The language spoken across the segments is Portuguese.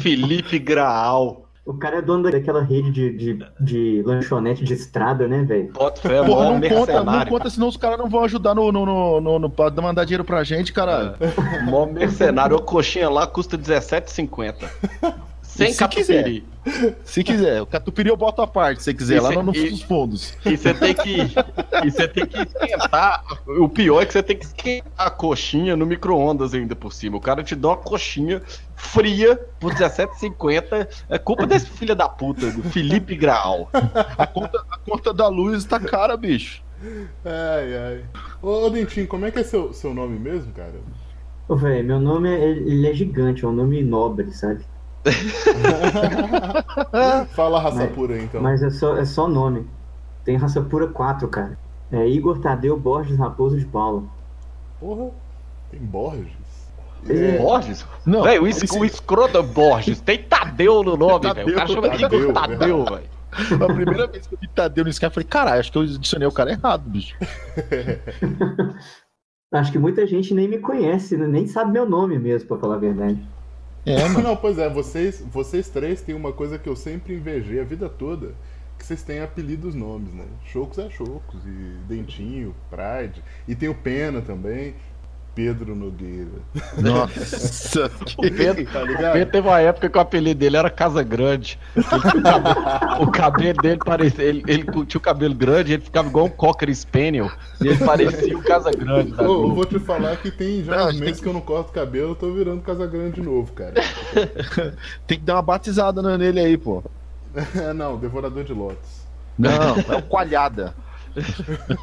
Felipe Graal. O cara é dono daquela rede de lanchonete de estrada, né, velho? Bota fé, Porra, mó mercenário. não conta, senão os caras não vão ajudar pra mandar dinheiro pra gente, caralho. Mó mercenário. A coxinha lá custa R$17,50. Sem Se catupiry. Se quiser, o catupiry eu boto à parte, se você quiser, lá nos fundos. E você tem que esquentar. O pior é que você tem que esquentar a coxinha no micro-ondas ainda por cima. O cara te dá uma coxinha fria por R$17,50. É culpa desse filho da puta, do Felipe Graal. A conta da luz tá cara, bicho. Ai. Ô, Dentinho, como é que é seu nome mesmo, cara? Ô, velho, meu nome ele é gigante, é um nome nobre, sabe? Fala a raça pura aí, então. Mas é só nome. Tem raça pura 4, cara. É Igor Tadeu Borges Raposo de Paula. Porra, tem Borges? Borges? Não, Véi, o escroto é Borges. Tem Tadeu no nome, velho. O cara chama Igor Tadeu, velho. A primeira vez que eu vi Tadeu no Skype, eu falei, caralho, acho que eu adicionei o cara errado, bicho. Acho que muita gente nem me conhece, né? Nem sabe meu nome mesmo, pra falar a verdade. Não, pois é, vocês três têm uma coisa que eu sempre invejei a vida toda, que vocês têm apelidos nomes, né? Chocos é Chocos, e Dentinho, Pride, e tem o Pena também, Pedro Nogueira. Nossa, O Pedro, tá o ligado? Pedro teve uma época que o apelido dele era Casa Grande. O cabelo dele parecia. Ele tinha o cabelo grande, ele ficava igual um Cocker Spaniel. E ele parecia o Casa Grande da Eu Globo. vou te falar que tem já uns meses que eu não corto cabelo, eu tô virando Casa Grande de novo, cara. tem que dar uma batizada nele aí, pô. Não, Devorador de Lotes. Não, é o Coalhada.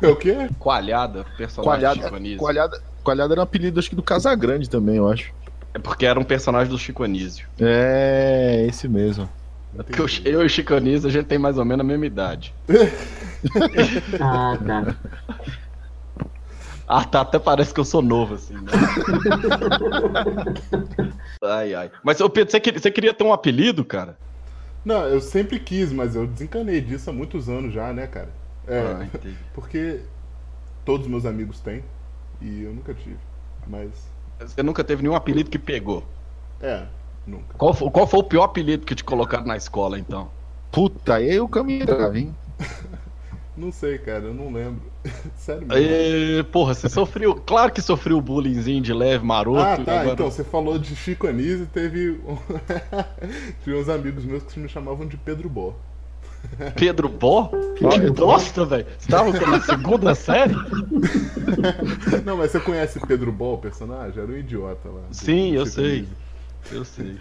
É o quê? Coalhada, personagem do Chico Anísio. Coalhada era um apelido, acho que do Casagrande também, eu acho. É porque era um personagem do Chico Anísio. É, esse mesmo. Porque eu e o Chico Anísio, a gente tem mais ou menos a mesma idade. Ah, tá. Ah, tá, até parece que eu sou novo, assim, né? Ai. Mas, ô Pedro, você queria ter um apelido, cara? Não, eu sempre quis, mas eu desencanei disso há muitos anos já, né, cara? Entendi. Porque todos meus amigos têm e eu nunca tive, mas... Você nunca teve nenhum apelido que pegou? Nunca. Qual foi o pior apelido que te colocaram na escola, então? Puta, aí o caminho grave, hein? Não sei, cara, eu não lembro. Sério mesmo. Porra, você sofreu... Claro que sofreu o bullyingzinho de leve, maroto. Ah, tá, agora... então, você falou de Chico Anísio e teve... Tinha uns amigos meus que me chamavam de Pedro Bó. Pedro Bó? Que bosta, velho. Você tava na segunda série? Não, mas você conhece Pedro Bó, o personagem? Era um idiota lá. Sim, eu Chico sei. Anísio. Eu sei.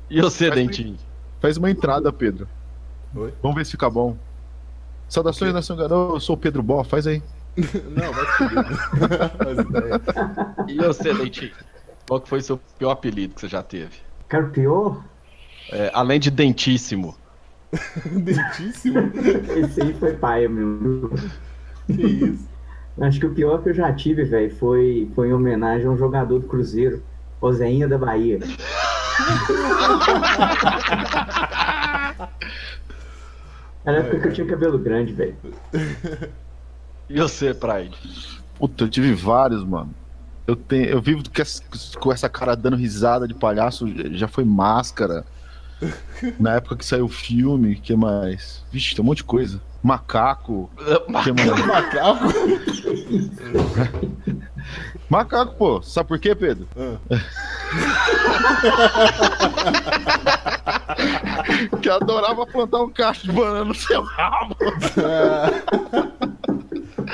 E você, Dentinho? Faz uma entrada, Pedro. Oi? Vamos ver se fica bom. Saudações, Nação Garou, eu sou o Pedro Bó, faz aí. Não, vai se faz ideia. E você, Dentinho? Qual que foi o seu pior apelido que você já teve? Cara, o pior? Além de Dentíssimo. Dentíssimo? Esse aí foi paia, meu. Que isso? Acho que o pior que eu já tive, velho, foi em homenagem a um jogador do Cruzeiro, o Zéinha da Bahia. Era a época que eu tinha cabelo grande, velho. E você, Pride? Puta, eu tive vários, mano. Eu vivo com essa cara dando risada de palhaço, já foi Máscara. Na época que saiu o filme, que mais? Vixe, tem um monte de coisa. Macaco. Que mais? Macaco? Macaco, pô. Sabe por quê, Pedro? Que eu adorava plantar um cacho de banana no seu rabo.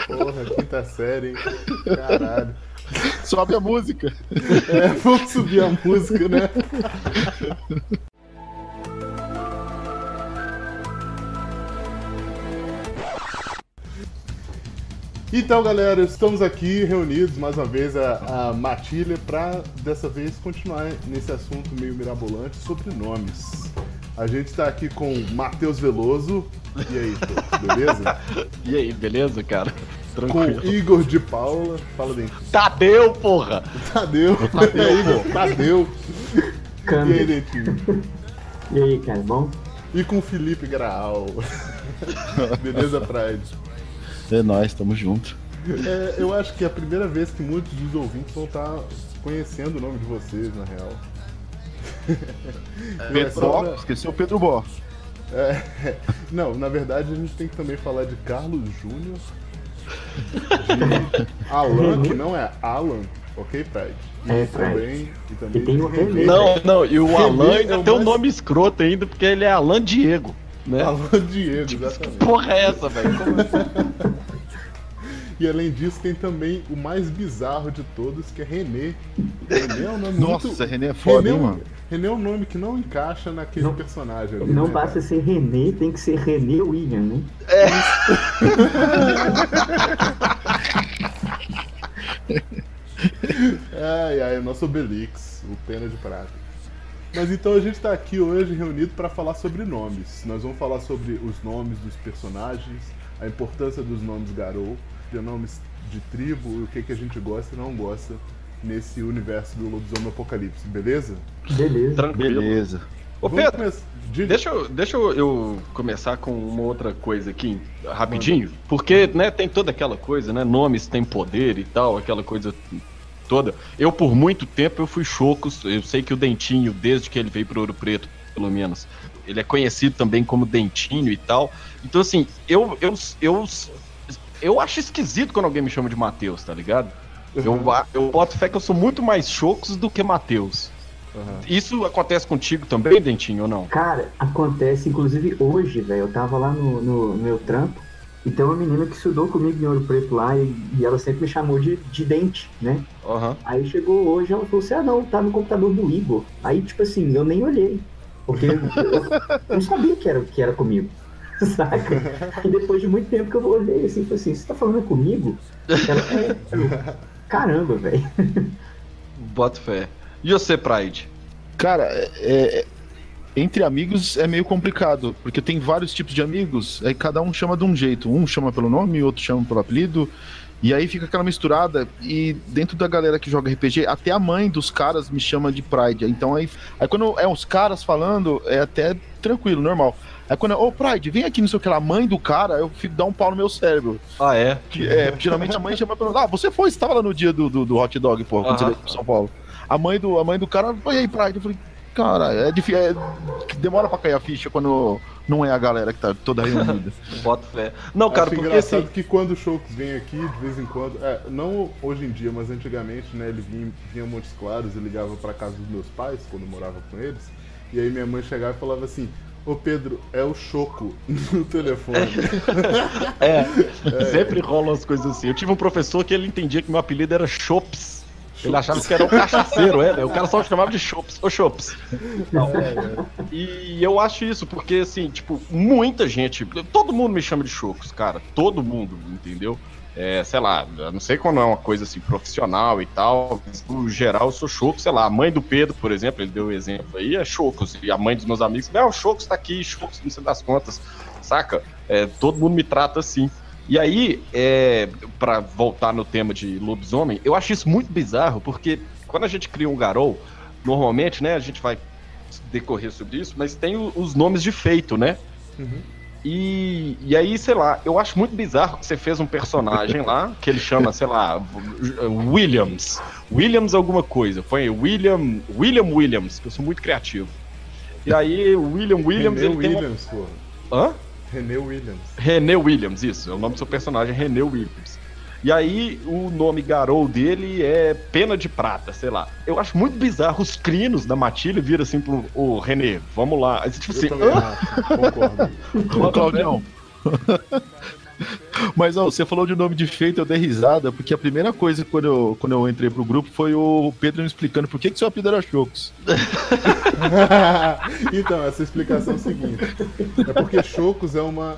Porra, quinta série, hein? Caralho. Sobe a música. Vamos subir a música, né? Então, galera, estamos aqui reunidos mais uma vez a Matilha para dessa vez continuar nesse assunto meio mirabolante sobre nomes. A gente está aqui com Matheus Veloso. E aí, pô, beleza? E aí, beleza, cara? Tranquilo. Com Igor de Paula. Fala, Dentinho. Tadeu, porra! Tadeu. Tadeu. E aí, Dentinho? E aí, cara, bom? E com Felipe Graal. Beleza, Pride? É nóis, tamo junto. Eu acho que é a primeira vez que muitos dos ouvintes vão estar conhecendo o nome de vocês, na real. Pedro Bó, esqueceu o Pedro Bó. Não, na verdade a gente tem que também falar de Carlos Júnior, de Alan, que não é Alan, ok, Pride? Pride. E também E tem o René. Não, e o René Alan é ainda o tem um mais- nome escroto ainda, porque ele é Alan Diego, né? Alan Diego, Que exatamente. porra é essa, velho? Como assim? E além disso tem também o mais bizarro de todos, que é René. René é um nome Nossa, muito... René é foda, hein, René, mano? René é um nome que não encaixa naquele Não- personagem ali. Não né, basta cara? ser René, tem que ser René William, né? Ai, o nosso Obelix, o Pena de Prata. Mas então a gente tá aqui hoje reunido para falar sobre nomes. Nós vamos falar sobre os nomes dos personagens, a importância dos nomes Garou, de nomes de tribo, e o que a gente gosta e não gosta nesse universo do Lobisomem Apocalipse, beleza? Beleza. Tranquilo. Beleza. Ô, Vamos Pedro, começar. Diga. deixa eu começar com uma outra coisa aqui, rapidinho. Porque, né, tem toda aquela coisa, né? Nomes têm poder e tal, aquela coisa toda. Eu, por muito tempo, eu fui Chocos. Eu sei que o Dentinho, desde que ele veio pro Ouro Preto, pelo menos, ele é conhecido também como Dentinho e tal. Então, assim, eu acho esquisito quando alguém me chama de Matheus, tá ligado? Eu boto fé que eu sou muito mais Chocos do que Matheus. Aham. Isso acontece contigo também, Dentinho, ou não? Cara, acontece, inclusive hoje, velho, eu tava lá no meu trampo, e tem uma menina que estudou comigo em Ouro Preto lá, e ela sempre me chamou de Dente, né? Aham. Aí chegou hoje, ela falou assim, não, tá no computador do Igor. Aí, tipo assim, eu nem olhei, porque eu não sabia que era comigo, saca? E depois de muito tempo que eu olhei assim, falei assim, você tá falando comigo? Ela, eu, caramba, velho. Boto fé. E você, Pride? Cara, entre amigos é meio complicado, porque tem vários tipos de amigos, aí cada um chama de um jeito. Um chama pelo nome, outro chama pelo apelido, e aí fica aquela misturada, e dentro da galera que joga RPG, até a mãe dos caras me chama de Pride. Então aí quando é os caras falando, é até tranquilo, normal. Aí quando ô Pride, vem aqui, não sei o que lá, mãe do cara, eu fico dar um pau no meu cérebro. Ah, é? Geralmente a mãe chama pelo nome. Você tava lá no dia do hot dog, pô, quando você veio pro São Paulo. A mãe do cara, e aí, Pride? Eu falei, cara, é difícil, demora pra cair a ficha quando não é a galera que tá toda reunida. Boto fé. Não, cara, Acho porque engraçado assim. que quando o Chocos vem aqui, de vez em quando, não hoje em dia, mas antigamente, né, ele vinha a Montes Claros e ligava pra casa dos meus pais, quando eu morava com eles, e aí minha mãe chegava e falava assim, ô Pedro, é o Choco no telefone. Sempre rolam as coisas assim. Eu tive um professor que ele entendia que meu apelido era Chops. Ele achava que era um cachaceiro, né? O cara só chamava de Chops. Ô, Chops. E eu acho isso, porque, assim, tipo, muita gente... Todo mundo me chama de Chocos, cara. Todo mundo, entendeu? Sei lá, eu não sei quando é uma coisa, assim, profissional e tal. Mas, no geral, eu sou Chocos. Sei lá, a mãe do Pedro, por exemplo, ele deu o exemplo aí, é Chocos. E a mãe dos meus amigos, o Chocos tá aqui, Chocos, não sei das contas. Saca? Todo mundo me trata assim. E aí, pra voltar no tema de lobisomem, eu acho isso muito bizarro, porque quando a gente cria um Garou, normalmente, né, a gente vai decorrer sobre isso, mas tem os nomes de feito, né? Uhum. E aí, sei lá, eu acho muito bizarro que você fez um personagem lá, que ele chama, sei lá, Williams alguma coisa, foi William Williams, que eu sou muito criativo. E aí, o Williams, René ele tem Williams, pô. Hã? René Williams. René Williams, isso, é o nome do seu personagem, René Williams. E aí, o nome Garou dele é Pena de Prata, sei lá. Eu acho muito bizarro os crinos da matilha vir assim pro ô, René, vamos lá. Aí, tipo assim, Eu também acho, concordo. Ô, Claudião. Mas ó, você falou de nome de feito, eu dei risada, porque a primeira coisa quando eu entrei pro grupo foi o Pedro me explicando por que seu apelido era Chocos. Então, essa explicação é o seguinte. É porque Chocos é uma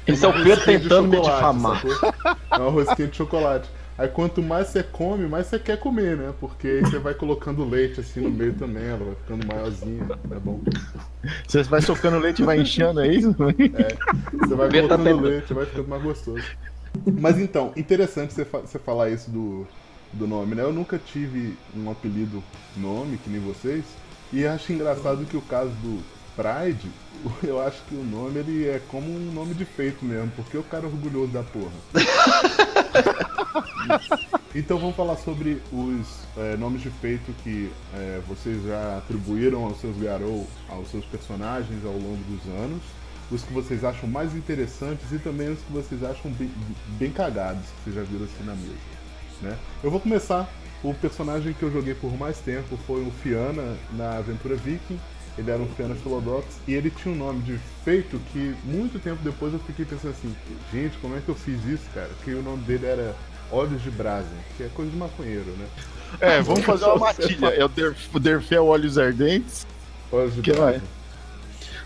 esse é o Pedro rosquinha de tentando me chocolate, difamar. sacou? É uma rosquinha de chocolate. Aí quanto mais você come, mais você quer comer, né? Porque aí você vai colocando leite assim no meio também, ela vai ficando maiorzinha, é bom. Você vai socando leite e vai inchando, é isso? Você vai Pedro tá colocando tentando. leite, vai ficando mais gostoso. Mas então, interessante você falar isso do nome, né? Eu nunca tive um apelido nome, que nem vocês, e acho engraçado que o caso do Pride, eu acho que o nome ele é como um nome de feito mesmo, porque o cara é orgulhoso da porra. Então vamos falar sobre os nomes de feito que vocês já atribuíram aos seus Garou, aos seus personagens ao longo dos anos, os que vocês acham mais interessantes e também os que vocês acham bem cagados, que vocês já viram assim na mesa, né? Eu vou começar. O personagem que eu joguei por mais tempo foi o Fianna na Aventura Viking. Ele era um Fianna Philodox e ele tinha um nome de feito que muito tempo depois eu fiquei pensando assim, gente, como é que eu fiz isso, cara? Que o nome dele era Olhos de Brasa, que é coisa de maconheiro, né? Vamos fazer uma matilha. É o Derfel Olhos Ardentes. Olhos de Que Brasa.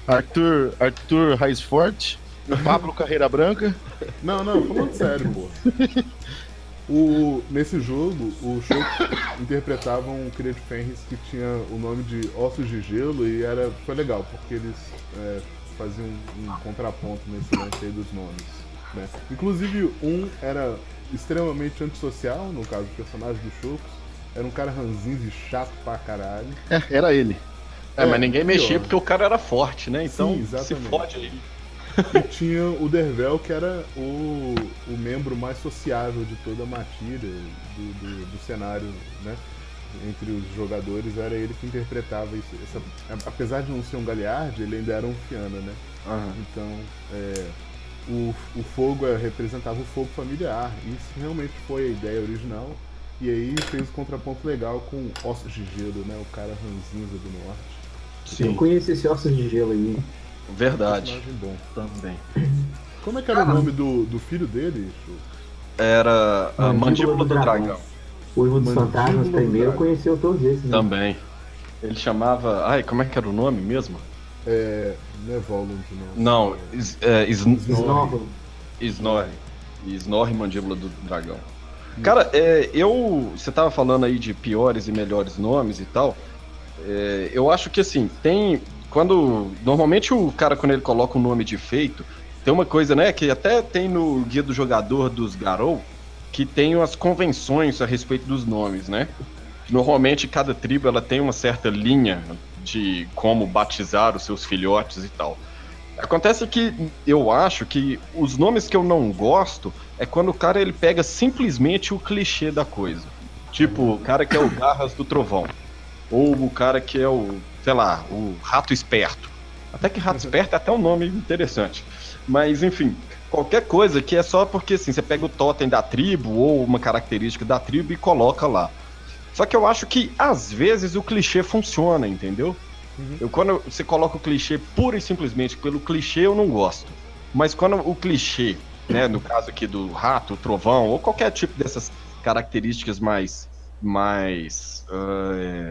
Arthur Raiz Forte. Pablo Carreira Branca. Não, falando sério, pô. Nesse jogo, o Choco interpretava um Criad Fenris que tinha o nome de Ossos de Gelo e foi legal, porque eles faziam um contraponto nesse lance aí dos nomes, né? Inclusive, um era extremamente antissocial, no caso do personagem do Chocos, era um cara ranzinho e chato pra caralho. Era ele. Mas ninguém pior. mexia porque o cara era forte, né? Então Sim, se exatamente. fode aí. E tinha o Dervel, que era o membro mais sociável de toda a matilha, do cenário, né? Entre os jogadores, era ele que interpretava isso. Apesar de não ser um Galliard, ele ainda era um Fianna, né? Uhum. Então, o fogo representava o fogo familiar. Isso realmente foi a ideia original. E aí fez um contraponto legal com Ossos de Gelo, né? O cara ranzinza do norte. Eu conheci esse Ossos de Gelo aí. Verdade. Personagem bom. Também. Como é que era o nome do filho dele, Chu? Era a Mandíbula do Dragão. O Uivo dos Mandíbula Fantasmas do primeiro Dragão. conheceu todos esses, né? Também. Ele chamava. Ai, como é que era o nome mesmo? Não é Volund, não. Não, Snorro. Snorri, Mandíbula do Dragão. Cara, você tava falando aí de piores e melhores nomes e tal. Eu acho que assim, normalmente o cara, quando ele coloca um nome de feito, tem uma coisa, né, que até tem no Guia do Jogador dos Garou, que tem as convenções a respeito dos nomes, né? Normalmente cada tribo ela tem uma certa linha de como batizar os seus filhotes e tal. Acontece que eu acho que os nomes que eu não gosto é quando o cara ele pega simplesmente o clichê da coisa. Tipo, o cara que é o Garras do Trovão. Ou o cara que é o, sei lá, o Rato Esperto. Até que Rato Esperto é até um nome interessante. Mas, enfim, qualquer coisa que é só porque assim, você pega o totem da tribo ou uma característica da tribo e coloca lá. Só que eu acho que, às vezes, o clichê funciona, entendeu? Quando você coloca o clichê pura e simplesmente pelo clichê, eu não gosto. Mas quando o clichê, né, no caso aqui do rato, trovão, ou qualquer tipo dessas características mais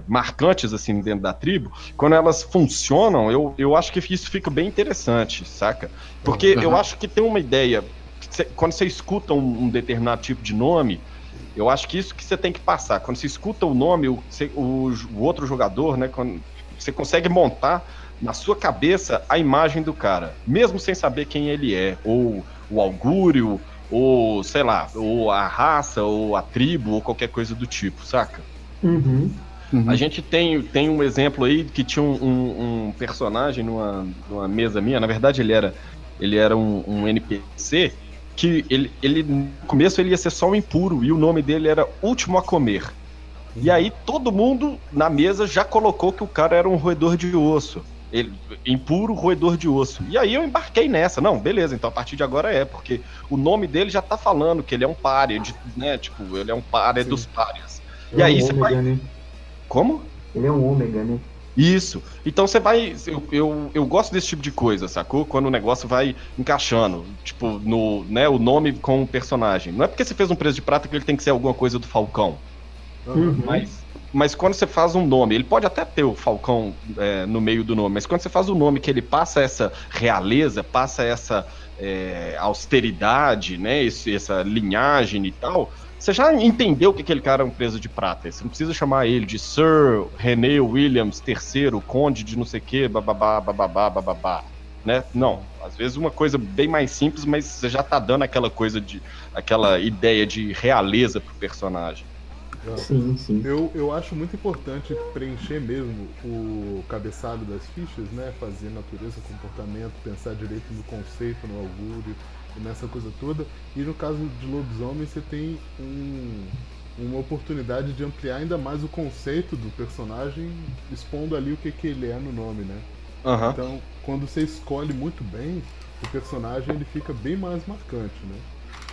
marcantes assim dentro da tribo, quando elas funcionam, eu acho que isso fica bem interessante, saca? Porque eu acho que tem uma ideia, quando você escuta um determinado tipo de nome, eu acho que isso que você tem que passar. Quando você escuta o nome, o outro jogador, né, quando você consegue montar na sua cabeça a imagem do cara, mesmo sem saber quem ele é, ou o augúrio, ou sei lá, ou a raça, ou a tribo, ou qualquer coisa do tipo, saca? A gente tem um exemplo aí que tinha um personagem numa mesa minha, na verdade ele era um NPC, que ele no começo ele ia ser só um impuro, e o nome dele era Último a Comer. E aí todo mundo na mesa já colocou que o cara era um roedor de osso. Impuro roedor de osso. E aí eu embarquei nessa. Não, beleza, então a partir de agora porque o nome dele já tá falando que ele é um pária, né? Tipo, ele é um pária dos párias. E aí você vai... Né? Como? Ele é um ômega, né? Isso. Então você vai... Eu gosto desse tipo de coisa, sacou? Quando o negócio vai encaixando. Tipo, o nome com o personagem. Não é porque você fez um preço de prata que ele tem que ser alguma coisa do Falcão. Mas quando você faz um nome, ele pode até ter o Falcão no meio do nome, mas quando você faz um nome que ele passa essa realeza, passa essa austeridade, né, essa linhagem e tal, você já entendeu que aquele cara é um preso de prata. Você não precisa chamar ele de Sir René Williams III, Conde de não sei o que, bababá, né? Não, às vezes uma coisa bem mais simples, mas você já tá dando aquela ideia de realeza pro personagem. Sim. Eu acho muito importante preencher mesmo o cabeçalho das fichas, né? Fazer natureza, comportamento, pensar direito no conceito, no augúrio, nessa coisa toda. E no caso de lobisomem, você tem um uma oportunidade de ampliar ainda mais o conceito do personagem, expondo ali o que ele é no nome, né? Aham. Então, quando você escolhe muito bem, o personagem ele fica bem mais marcante, né?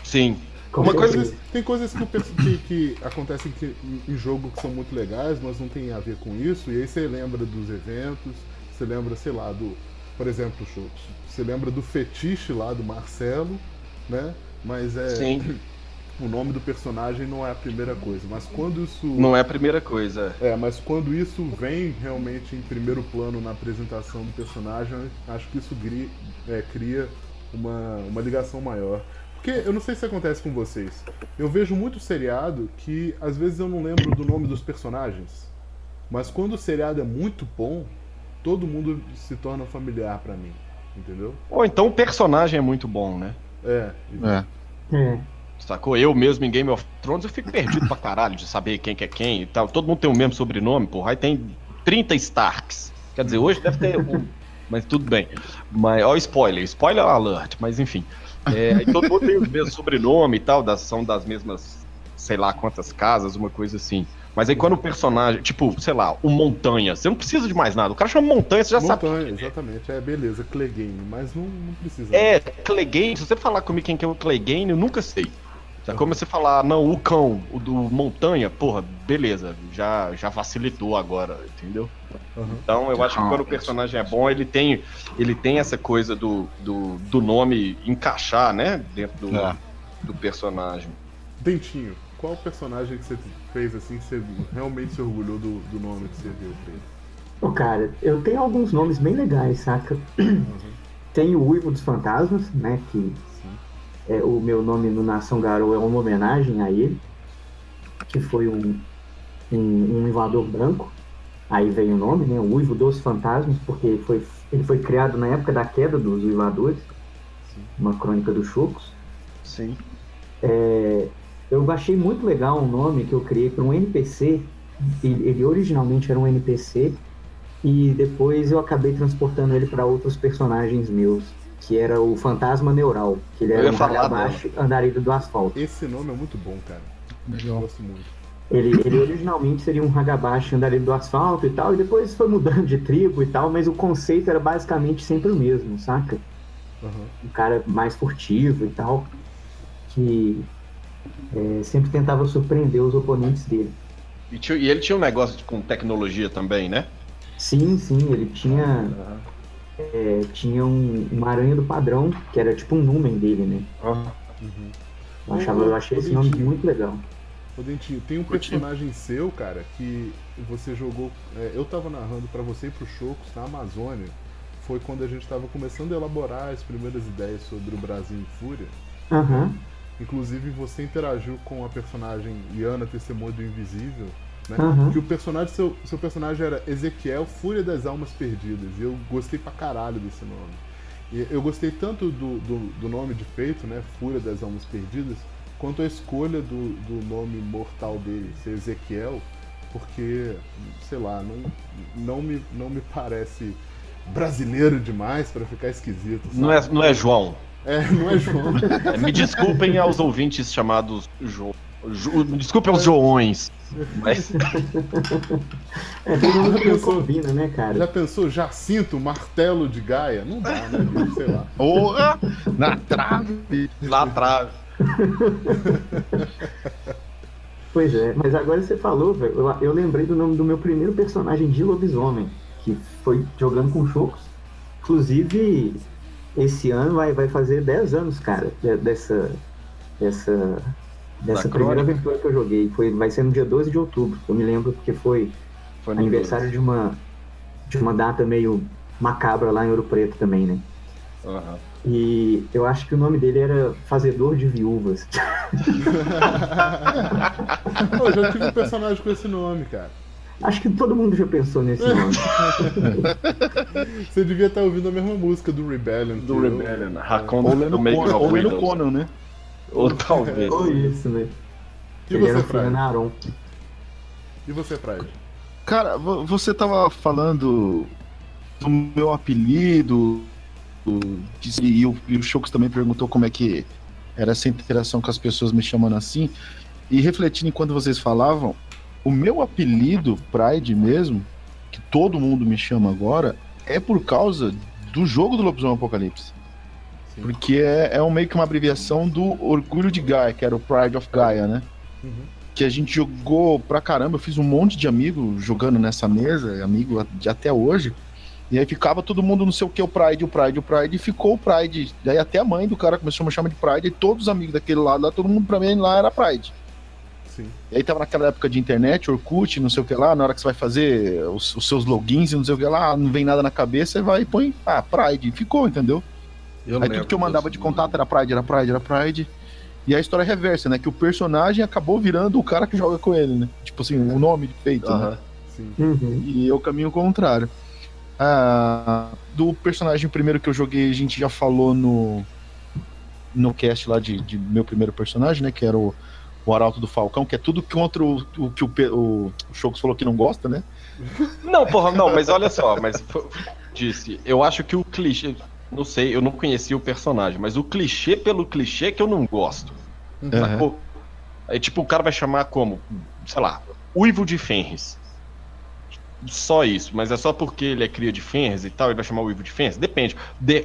Sim. Com Uma coisa certeza. Tem coisas que acontecem em jogo que são muito legais, mas não tem a ver com isso, e aí você lembra dos eventos, você lembra, sei lá, por exemplo, você lembra do fetiche lá do Marcelo, né? Mas Sim. o nome do personagem não é a primeira coisa, mas quando isso Não é a primeira coisa. mas quando isso vem realmente em primeiro plano na apresentação do personagem, acho que isso cria uma ligação maior. Porque eu não sei se acontece com vocês. Eu vejo muito seriado que às vezes eu não lembro do nome dos personagens. Mas quando o seriado é muito bom, todo mundo se torna familiar pra mim. Entendeu? Ou então o personagem é muito bom, né? É. É. Sacou? Eu mesmo em Game of Thrones eu fico perdido pra caralho de saber quem que é quem e tal. Todo mundo tem o mesmo sobrenome, porra. Aí tem 30 Starks. Quer dizer, hoje deve ter um, mas tudo bem. Mas, ó, spoiler alert, mas enfim. Aí todo mundo tem o mesmo sobrenome e tal, são das mesmas, sei lá quantas casas, uma coisa assim. Mas aí quando o personagem, tipo, sei lá, o Montanha, você não precisa de mais nada. O cara chama Montanha, você já sabe. Montanha, exatamente. Beleza, Clegane, mas não precisa. Clegane, se você falar comigo quem que é o Clegane, eu nunca sei. Como você falar, não, o cão, o do Montanha, porra, beleza, já facilitou agora, entendeu? Uhum. Então eu acho que quando o personagem é bom, ele tem essa coisa do nome encaixar, né, dentro do personagem. Dentinho, qual personagem que você fez assim, que você realmente se orgulhou do nome que você deu pra ele? Ô, cara, eu tenho alguns nomes bem legais, saca? Tem o Uivo dos Fantasmas, né, que o meu nome no Nação Garou é uma homenagem a ele, que foi um invasor branco. Aí vem o nome, né? O Uivo dos Fantasmas, porque ele foi criado na época da queda dos uivadores, uma crônica dos Chocos. Sim. Eu achei muito legal um nome que eu criei para um NPC. Ele originalmente era um NPC e depois eu acabei transportando ele para outros personagens meus, que era o Fantasma Neural, que ele era um vagabaixo andarilho do asfalto. Esse nome é muito bom, cara. Eu gosto muito. Ele originalmente seria um Hagabashi andarilho do asfalto e tal, e depois foi mudando de tribo e tal, mas o conceito era basicamente sempre o mesmo, saca? Um cara mais furtivo e tal, que sempre tentava surpreender os oponentes dele. E ele tinha um negócio com tecnologia também, né? Sim, ele tinha... tinha uma aranha do padrão, que era tipo um numen dele, né? Eu achei esse nome muito legal. Ô Dentinho, tem um personagem seu, cara, que você jogou... eu tava narrando pra você e pro Chocos na Amazônia. Foi quando a gente tava começando a elaborar as primeiras ideias sobre o Brasil em Fúria. Inclusive você interagiu com a personagem Liana, Testemunha do Invisível, né? Que o personagem, seu personagem era Ezequiel, Fúria das Almas Perdidas. E eu gostei pra caralho desse nome. E eu gostei tanto do nome de feito, né? Fúria das Almas Perdidas, quanto a escolha do nome mortal dele, ser Ezequiel, porque, sei lá, não me parece brasileiro demais pra ficar esquisito. Sabe? Não é João. Não é João. Me desculpem aos ouvintes chamados João. Desculpem aos Joões. Mas... todo mundo que combina, né, cara? Já pensou Jacinto, martelo de Gaia? Não dá, né, bicho? Sei lá. Porra! Na trave! Na trave. Pois é, mas agora você falou, velho, eu lembrei do nome do meu primeiro personagem de lobisomem, que foi jogando com Chocos. Inclusive, esse ano vai fazer 10 anos, cara, dessa primeira aventura que eu joguei. Vai ser no dia 12 de outubro, eu me lembro, porque foi aniversário de uma data meio macabra lá em Ouro Preto também, né? E eu acho que o nome dele era Fazedor de Viúvas. Eu já tive um personagem com esse nome, cara. Acho que todo mundo já pensou nesse nome. Você devia estar ouvindo a mesma música do Rebellion. Do Rebellion. Ou lendo Conan, né? Ou talvez. Ou isso, né? E você, Fred? E você, Fred? Cara, você tava falando do meu apelido, e o Chocos também perguntou como é que era essa interação com as pessoas me chamando assim. E refletindo enquanto vocês falavam, o meu apelido Pride mesmo, que todo mundo me chama agora, é por causa do jogo do Lobisomem Apocalipse. Sim. Porque é meio que uma abreviação do Orgulho de Gaia, que era o Pride of Gaia, né? Que a gente jogou pra caramba, eu fiz um monte de amigos jogando nessa mesa, amigo de até hoje. E aí ficava todo mundo não sei o que, o Pride, e ficou o Pride. Daí até a mãe do cara começou a me chamar de Pride, e todos os amigos daquele lado lá, todo mundo pra mim lá era Pride. Sim. E aí tava naquela época de internet, Orkut, não sei o que lá, na hora que você vai fazer os seus logins e não sei o que lá, não vem nada na cabeça, você vai e põe, Pride, e ficou, entendeu? Aí tudo que eu mandava de contato era Pride. E a história é reversa, né? Que o personagem acabou virando o cara que joga com ele, né? Tipo assim, o nome de feito, né? Sim. E eu caminho contrário. Do personagem primeiro que eu joguei, a gente já falou no cast lá de meu primeiro personagem, né? Que era o Arauto do Falcão, que é tudo contra o que o Chocos falou que não gosta, né? Não, porra, não, mas olha só, disse, eu acho que o clichê, não sei, eu não conhecia o personagem, mas o clichê pelo clichê que eu não gosto. Sacou? Aí tipo, o cara vai chamar como, sei lá, Uivo de Fenris. Só isso, mas é só porque ele é cria de Fenris e tal, ele vai chamar o Uivo de Fenris? Depende.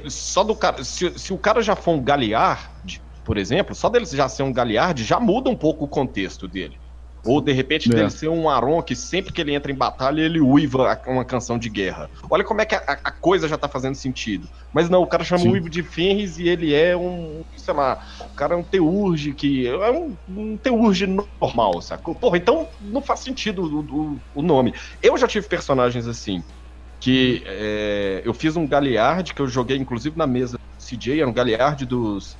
Só do cara, se o cara já for um Galiard, por exemplo, só dele já ser um Galiard já muda um pouco o contexto dele. Ou de repente dele ser um Aron que sempre que ele entra em batalha ele uiva uma canção de guerra. Olha como é que a coisa já tá fazendo sentido. Mas não, o cara chama o Uivo de Fenris e ele é sei lá, o cara é um teurge um teurge normal, sacou? Porra, então não faz sentido o nome. Eu já tive personagens assim, que eu fiz um Galiard, que eu joguei inclusive na mesa do CJ, era um Galiard dos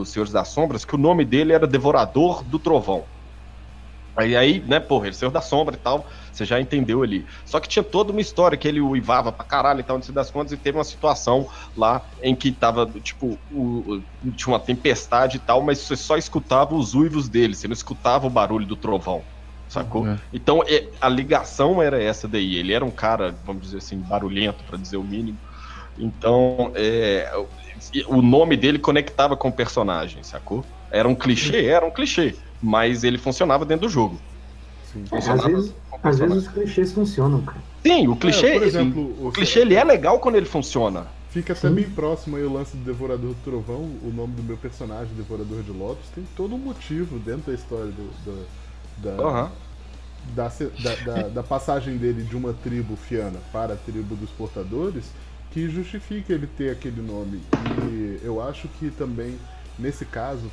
Senhores das Sombras, que o nome dele era Devorador do Trovão. Aí, né, porra, ele saiu da sombra e tal, você já entendeu ali. Só que tinha toda uma história que ele uivava pra caralho e tal, no fim das contas, e teve uma situação lá em que tava, tipo, tinha uma tempestade e tal, mas você só escutava os uivos dele, você não escutava o barulho do trovão, sacou? Então, a ligação era essa daí, ele era um cara, vamos dizer assim, barulhento, pra dizer o mínimo. Então, o nome dele conectava com o personagem, sacou? Era um clichê, mas ele funcionava dentro do jogo. Sim. Às vezes os clichês funcionam, cara. Sim, o clichê, por exemplo, o clichê ele é legal quando ele funciona. Fica até bem próximo aí o lance do Devorador do Trovão, o nome do meu personagem, Devorador de Lobos, tem todo um motivo dentro da história da passagem dele de uma tribo fiana para a tribo dos portadores, que justifica ele ter aquele nome. E eu acho que também, nesse caso,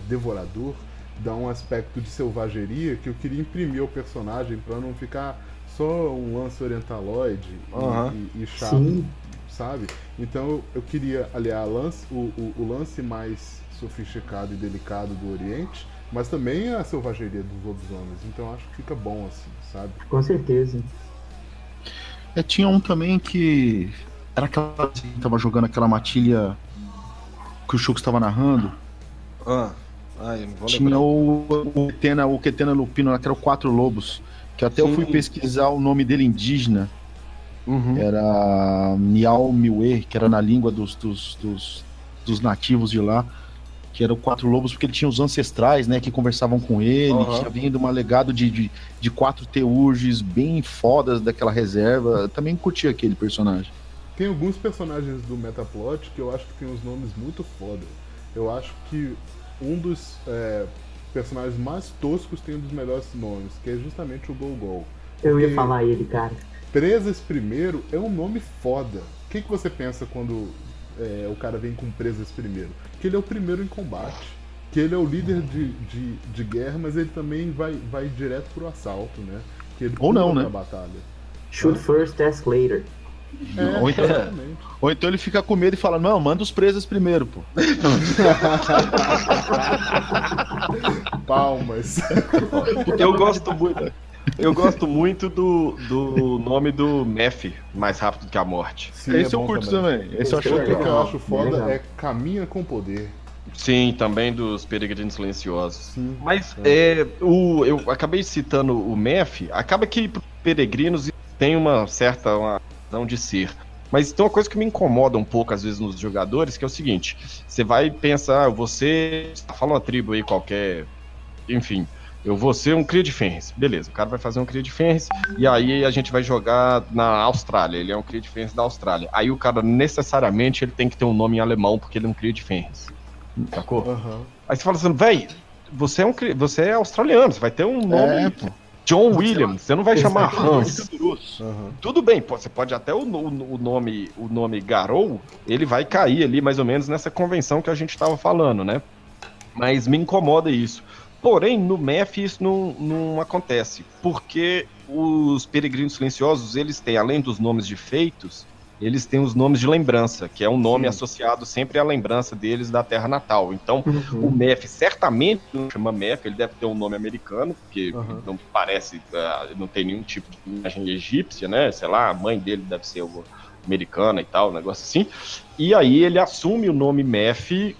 Devorador dá um aspecto de selvageria que eu queria imprimir ao personagem para não ficar só um lance orientaloide e chato, sim, sabe? Então eu queria aliar o lance mais sofisticado e delicado do Oriente, mas também a selvageria dos lobisomens. Então acho que fica bom assim, sabe? Com certeza. Tinha um também que era aquela que tava jogando aquela matilha que o Chuck estava narrando. Eu não vou tinha o Ketena Lupino, que era o Quatro Lobos, que até eu fui pesquisar o nome dele indígena. Era Miao Miwe, que era na língua dos nativos de lá, que era o Quatro Lobos, porque ele tinha os ancestrais, né, que conversavam com ele, tinha vindo um legado de 4 teurges bem fodas daquela reserva. Eu também curti aquele personagem. Tem alguns personagens do Metaplot que eu acho que tem uns nomes muito foda. Eu acho que um dos personagens mais toscos tem um dos melhores nomes, que é justamente o Gol-Gol. Eu ia falar ele, cara. Presas Primeiro é um nome foda. O que você pensa quando o cara vem com Presas Primeiro? Que ele é o primeiro em combate, que ele é o líder de guerra, mas ele também vai direto pro assalto, né? Que ele ou não, né? Batalha. Shoot first, ask later. Ou então ele fica com medo e fala, não, manda os presas primeiro, pô. Palmas. Eu gosto muito do nome do Meph, Mais Rápido que a Morte. Sim, esse eu curto também. Esse eu acho legal. O que eu acho foda é Caminha com Poder. Sim, também dos Peregrinos Silenciosos. Sim, mas eu acabei citando o Meph, acaba que Peregrinos tem uma certa razão de ser. Mas tem uma coisa que me incomoda um pouco, às vezes, nos jogadores, que é o seguinte: você vai pensar, você fala uma tribo aí qualquer, enfim, eu vou ser um cria de Fenris. Beleza, o cara vai fazer um cria de Fenris, e aí a gente vai jogar na Austrália. Ele é um cria de Fenris da Austrália. Aí o cara, necessariamente, ele tem que ter um nome em alemão, porque ele é um cria de Fenris. Sacou? Aí você fala assim, véi, você é australiano, você vai ter um nome... John Williams, você não vai chamar Hans. Tudo bem, você pode até o nome Garou, ele vai cair ali mais ou menos nessa convenção que a gente estava falando, né? Mas me incomoda isso. Porém, no MEF isso não acontece, porque os peregrinos silenciosos, eles têm, além dos nomes de feitos, eles têm os nomes de lembrança, que é um nome associado sempre à lembrança deles da terra natal. Então, o MEF certamente não chama MEF, ele deve ter um nome americano, porque não parece, não tem nenhum tipo de imagem egípcia, né? Sei lá, a mãe dele deve ser americana e tal, um negócio assim. E aí ele assume o nome MEF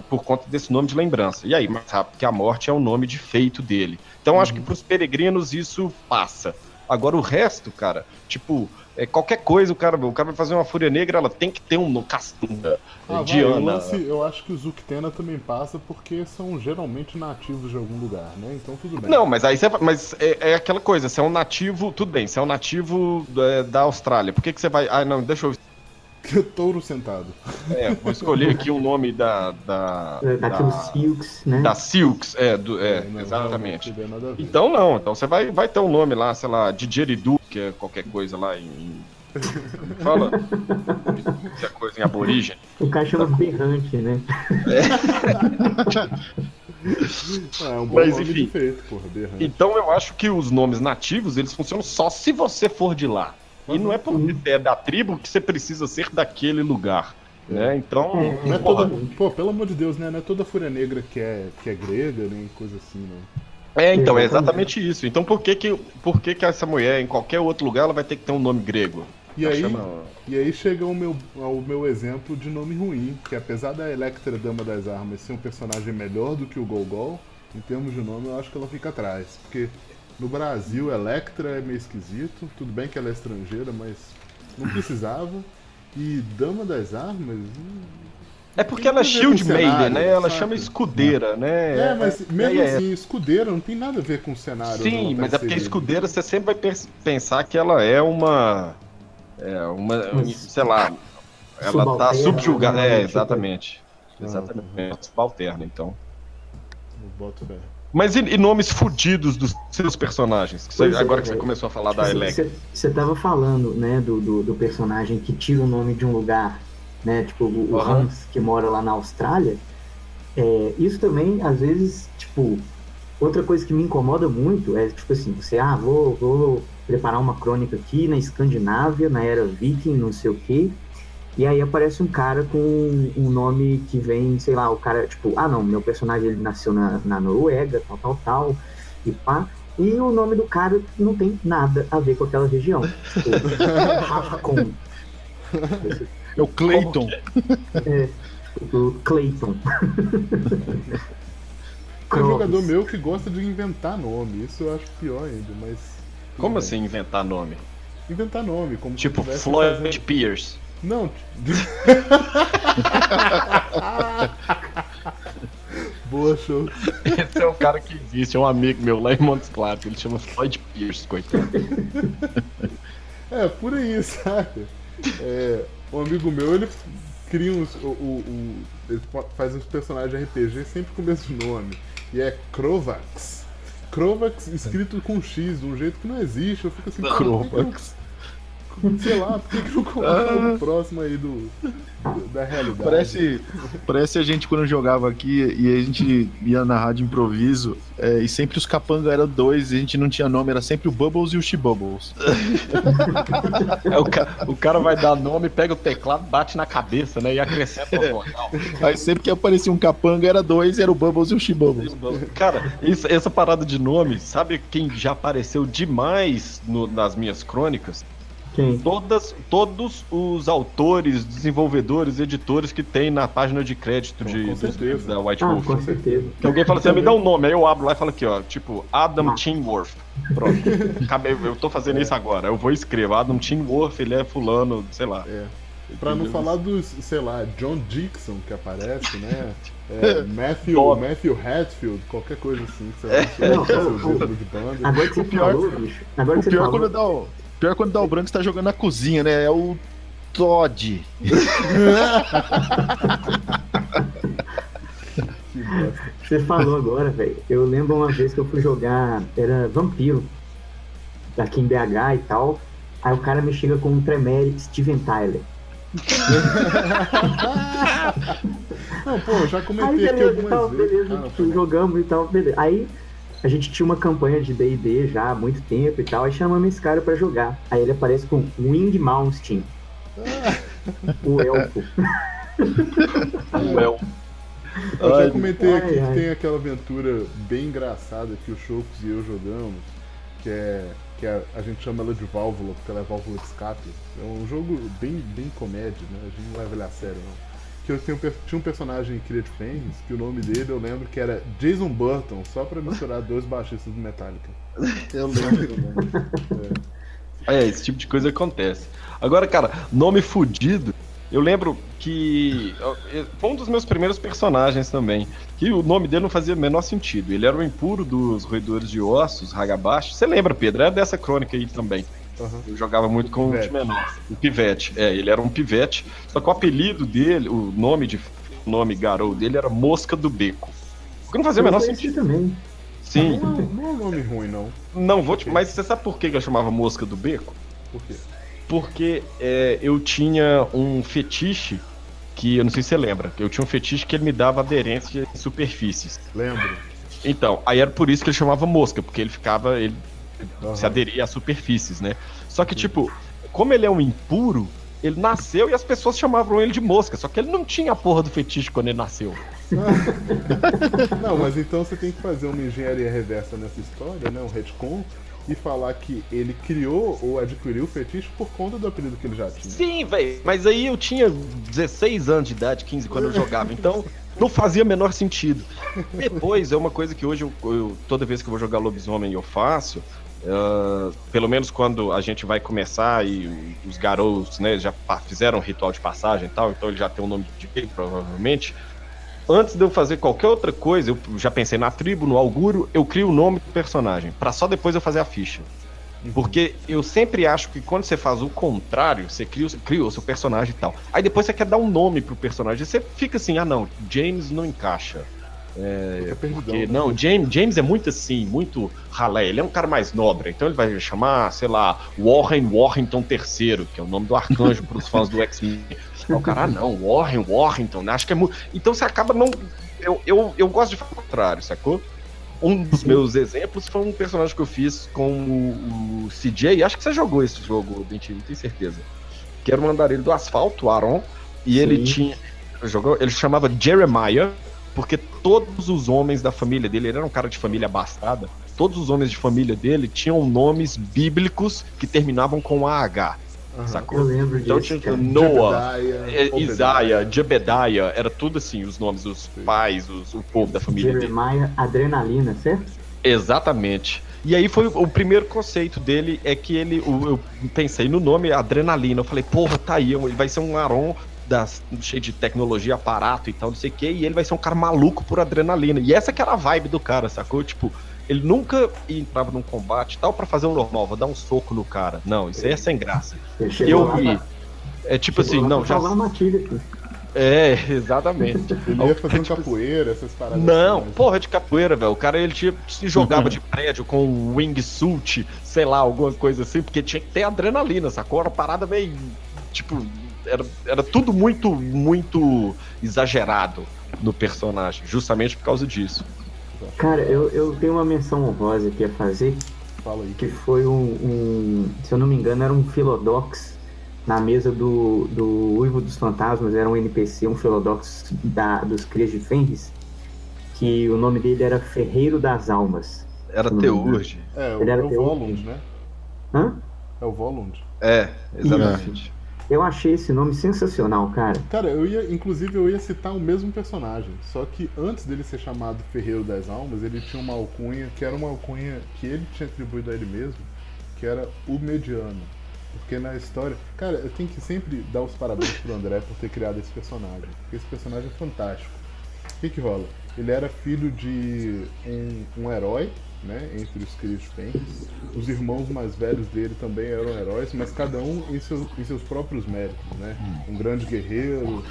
por conta desse nome de lembrança. E aí, mais rápido que a morte é o nome de feito dele. Então, acho que para os peregrinos isso passa. Agora, o resto, cara, tipo... qualquer coisa, o cara vai fazer uma Fúria Negra, ela tem que ter um Cassandra, Diana. Eu acho que o Zuctena também passa porque são geralmente nativos de algum lugar, né? Então tudo bem. Não, mas aí é aquela coisa, você é um nativo, tudo bem, você é um nativo da Austrália, por que você vai... Ah, não, deixa eu... Touro sentado. Vou escolher aqui o nome daqueles Silks, né? Da Silks, exatamente. Então você vai ter um nome lá, sei lá, Didgeridoo, que é qualquer coisa lá em... Fala. Se é coisa em aborígene. O cara chama berrante, né? É um bom Mas, nome enfim, de feito, porra, berrante. Então eu acho que os nomes nativos, eles funcionam só se você for de lá. E não é porque você é da tribo que você precisa ser daquele lugar, né? Então, não é toda, pelo amor de Deus, né? Não é toda Fúria Negra que é grega, nem coisa assim, né? Então, é exatamente isso. Então por que essa mulher, em qualquer outro lugar, ela vai ter que ter um nome grego? E aí chega ao meu exemplo de nome ruim, que apesar da Electra Dama das Armas ser um personagem melhor do que o Gogol, em termos de nome eu acho que ela fica atrás, porque no Brasil Electra é meio esquisito, tudo bem que ela é estrangeira, mas não precisava, e Dama das Armas... É porque ela é Shield Maiden, né? Ela chama escudeira, né? Mas mesmo assim, escudeira não tem nada a ver com o cenário. Sim, mas é porque escudeira você sempre vai pensar que ela é uma sei lá, ela tá subjugada. Exatamente. Exatamente. Subalterna, então. Eu boto fé. Mas e nomes fudidos dos seus personagens? Agora que você começou a falar da Electra. Você tava falando, né, do personagem que tira o nome de um lugar, né, tipo o Hans, que mora lá na Austrália. Isso também, às vezes, tipo, outra coisa que me incomoda muito é, tipo assim, você, vou preparar uma crônica aqui na Escandinávia, na era viking, não sei o quê, e aí aparece um cara com um nome que vem, sei lá, o cara, tipo, não, meu personagem ele nasceu na Noruega, tal, e pá, e o nome do cara não tem nada a ver com aquela região. Tipo, Hakon. É o Clayton. O Clayton. Tem um jogador meu que gosta de inventar nome, isso eu acho pior ainda, mas... Como assim inventar nome? Inventar nome, como tipo Floyd Pierce. Não. Boa, show. Esse é um cara que existe, é um amigo meu lá em Montes Claros, ele chama Floyd Pierce, coitado. Por aí, sabe? Um amigo meu, ele cria ele faz uns personagens de RPG sempre com o mesmo nome. E é Crovax. Crovax escrito com X, de um jeito que não existe. Eu fico assim, Crovax. Sei lá, por que não coloca algo próximo aí da realidade? Parece a gente quando jogava aqui e a gente ia narrar de improviso e sempre os capanga eram dois e a gente não tinha nome, era sempre o Bubbles e o She-Bubbles. O cara vai dar nome, pega o teclado, bate na cabeça, né, e acrescenta o vocal. Aí sempre que aparecia um capanga era dois, era o Bubbles e o She-Bubbles. Cara, essa parada de nome, sabe quem já apareceu demais nas minhas crônicas? Quem? Todos os autores, desenvolvedores, editores que tem na página de crédito dos livros da White Wolf. Com certeza. Que alguém fala assim, me dá um nome, aí eu abro lá e falo aqui, ó, tipo, Adam Chinworth. Pronto. Eu tô fazendo isso agora. Eu vou escrever, Adam Chinworth, ele é fulano, sei lá. Pra não falar dos, sei lá, John Dixon que aparece, né? Matthew Hatfield, qualquer coisa assim. Que você de banda. Agora que você falou, bicho. Agora que você falou. Pior quando dá o branco, você tá jogando na cozinha, né? É o Todd. Você falou agora, velho. Eu lembro uma vez que eu fui jogar, era Vampiro, aqui em BH e tal. Aí o cara me chega com um Tremere Steven Tyler. Não, pô, já comentei aqui algumas vezes. Beleza, jogamos e tal, beleza. Aí a gente tinha uma campanha de D&D já há muito tempo e tal, aí chamamos esse cara pra jogar. Aí ele aparece com Wing Malmsteen. O elfo. O elfo. Eu já comentei aqui que tem aquela aventura bem engraçada que o Chocos e eu jogamos, que a gente chama ela de válvula, porque ela é válvula de escape. É um jogo bem comédia, né? A gente não leva ele a sério, não. Que eu tinha um personagem em Creed Fans, que o nome dele eu lembro que era Jason Burton, só pra misturar dois baixistas do Metallica. Eu lembro. Esse tipo de coisa acontece. Agora, cara, nome fudido, eu lembro que foi um dos meus primeiros personagens também, que o nome dele não fazia o menor sentido. Ele era o impuro dos roedores de ossos, Hagabashi. Você lembra, Pedro? É dessa crônica aí também. Uhum. Eu jogava muito com o time menor. O Pivete. Ele era um Pivete, só que o apelido dele, o nome Garou dele era Mosca do Beco. Porque não fazia o menor sentido. Também. Sim. Não é um nome ruim, não. Não, mas você sabe por que eu chamava Mosca do Beco? Por quê? Porque eu tinha um fetiche que, eu não sei se você lembra, eu tinha um fetiche que ele me dava aderência em superfícies. Lembro. Então, aí era por isso que ele chamava mosca, porque ele se aderia a superfícies, né? Só que, tipo, como ele é um impuro, ele nasceu e as pessoas chamavam ele de mosca, só que ele não tinha a porra do fetiche quando ele nasceu. Não, mas então você tem que fazer uma engenharia reversa nessa história, né? Um retcon. E falar que ele criou ou adquiriu o fetiche por conta do apelido que ele já tinha. Sim, velho, mas aí eu tinha 16 anos de idade, 15 quando eu jogava, então não fazia menor sentido. Depois, é uma coisa que hoje eu toda vez que eu vou jogar lobisomem eu faço, pelo menos quando a gente vai começar e os garotos, né, já fizeram um ritual de passagem e tal, então ele já tem um nome de ele, provavelmente. Antes de eu fazer qualquer outra coisa, eu já pensei na tribo, no auguro, eu crio o nome do personagem, pra só depois eu fazer a ficha. Porque eu sempre acho que quando você faz o contrário, você cria o seu personagem e tal. Aí depois você quer dar um nome pro personagem, você fica assim, não, James não encaixa. Porque, não, James é muito assim, muito ralé, ele é um cara mais nobre, então ele vai chamar, sei lá, Warrington III, que é o nome do arcanjo pros fãs do X-Men. O cara, não, Warrington, né? Acho que é muito. Então você acaba não. Eu gosto de fazer o contrário, sacou? Um dos meus exemplos foi um personagem que eu fiz com o CJ. Acho que você jogou esse jogo, Bentinho, não tenho certeza. Que era um andarilho do asfalto, o Aaron. E ele tinha. Ele chamava Jeremiah, porque todos os homens da família dele, ele era um cara de família abastada. Todos os homens de família dele tinham nomes bíblicos que terminavam com AH. Sacou? Eu lembro disso. Então tinha Noah, Isaiah, Jebediah, era tudo assim, os nomes dos pais, o povo da família dele. Jeremiah, Adrenalina, certo? Exatamente. E aí foi o primeiro conceito dele, é que eu pensei no nome Adrenalina, eu falei, porra, tá aí, ele vai ser um Aaron cheio de tecnologia, aparato e tal, não sei o que, e ele vai ser um cara maluco por adrenalina. E essa que era a vibe do cara, sacou? Tipo, ele nunca entrava num combate tal pra fazer um normal, vou dar um soco no cara. Não, isso aí é sem graça. Eu vi. É tipo assim, não, já. Exatamente. Ele ia fazer capoeira, essas paradas. Não, assim, porra de capoeira, velho. O cara ele se jogava de prédio com wingsuit, sei lá, alguma coisa assim, porque tinha que ter adrenalina, sacou? Era uma parada meio. Tipo, era tudo muito, muito exagerado no personagem, justamente por causa disso. Cara, eu tenho uma menção honrosa aqui a fazer. Fala aí. Que foi se eu não me engano, era um Philodox na mesa do Uivo dos Fantasmas, era um NPC, um Philodox dos Crias de Fenris, que o nome dele era Ferreiro das Almas. Era Teurge. Ele era o Volund, né? Hã? É o Volund. Exatamente. Eu achei esse nome sensacional, cara. Cara, eu ia citar o mesmo personagem, só que antes dele ser chamado Ferreiro das Almas, ele tinha uma alcunha, que era uma alcunha que ele tinha atribuído a ele mesmo, que era o Mediano. Porque na história. Cara, eu tenho que sempre dar os parabéns pro André por ter criado esse personagem. Porque esse personagem é fantástico. O que rola? Ele era filho de um herói, né? Entre os Crispens. Os irmãos mais velhos dele também eram heróis, mas cada um em seus próprios méritos, né? Um grande guerreiro,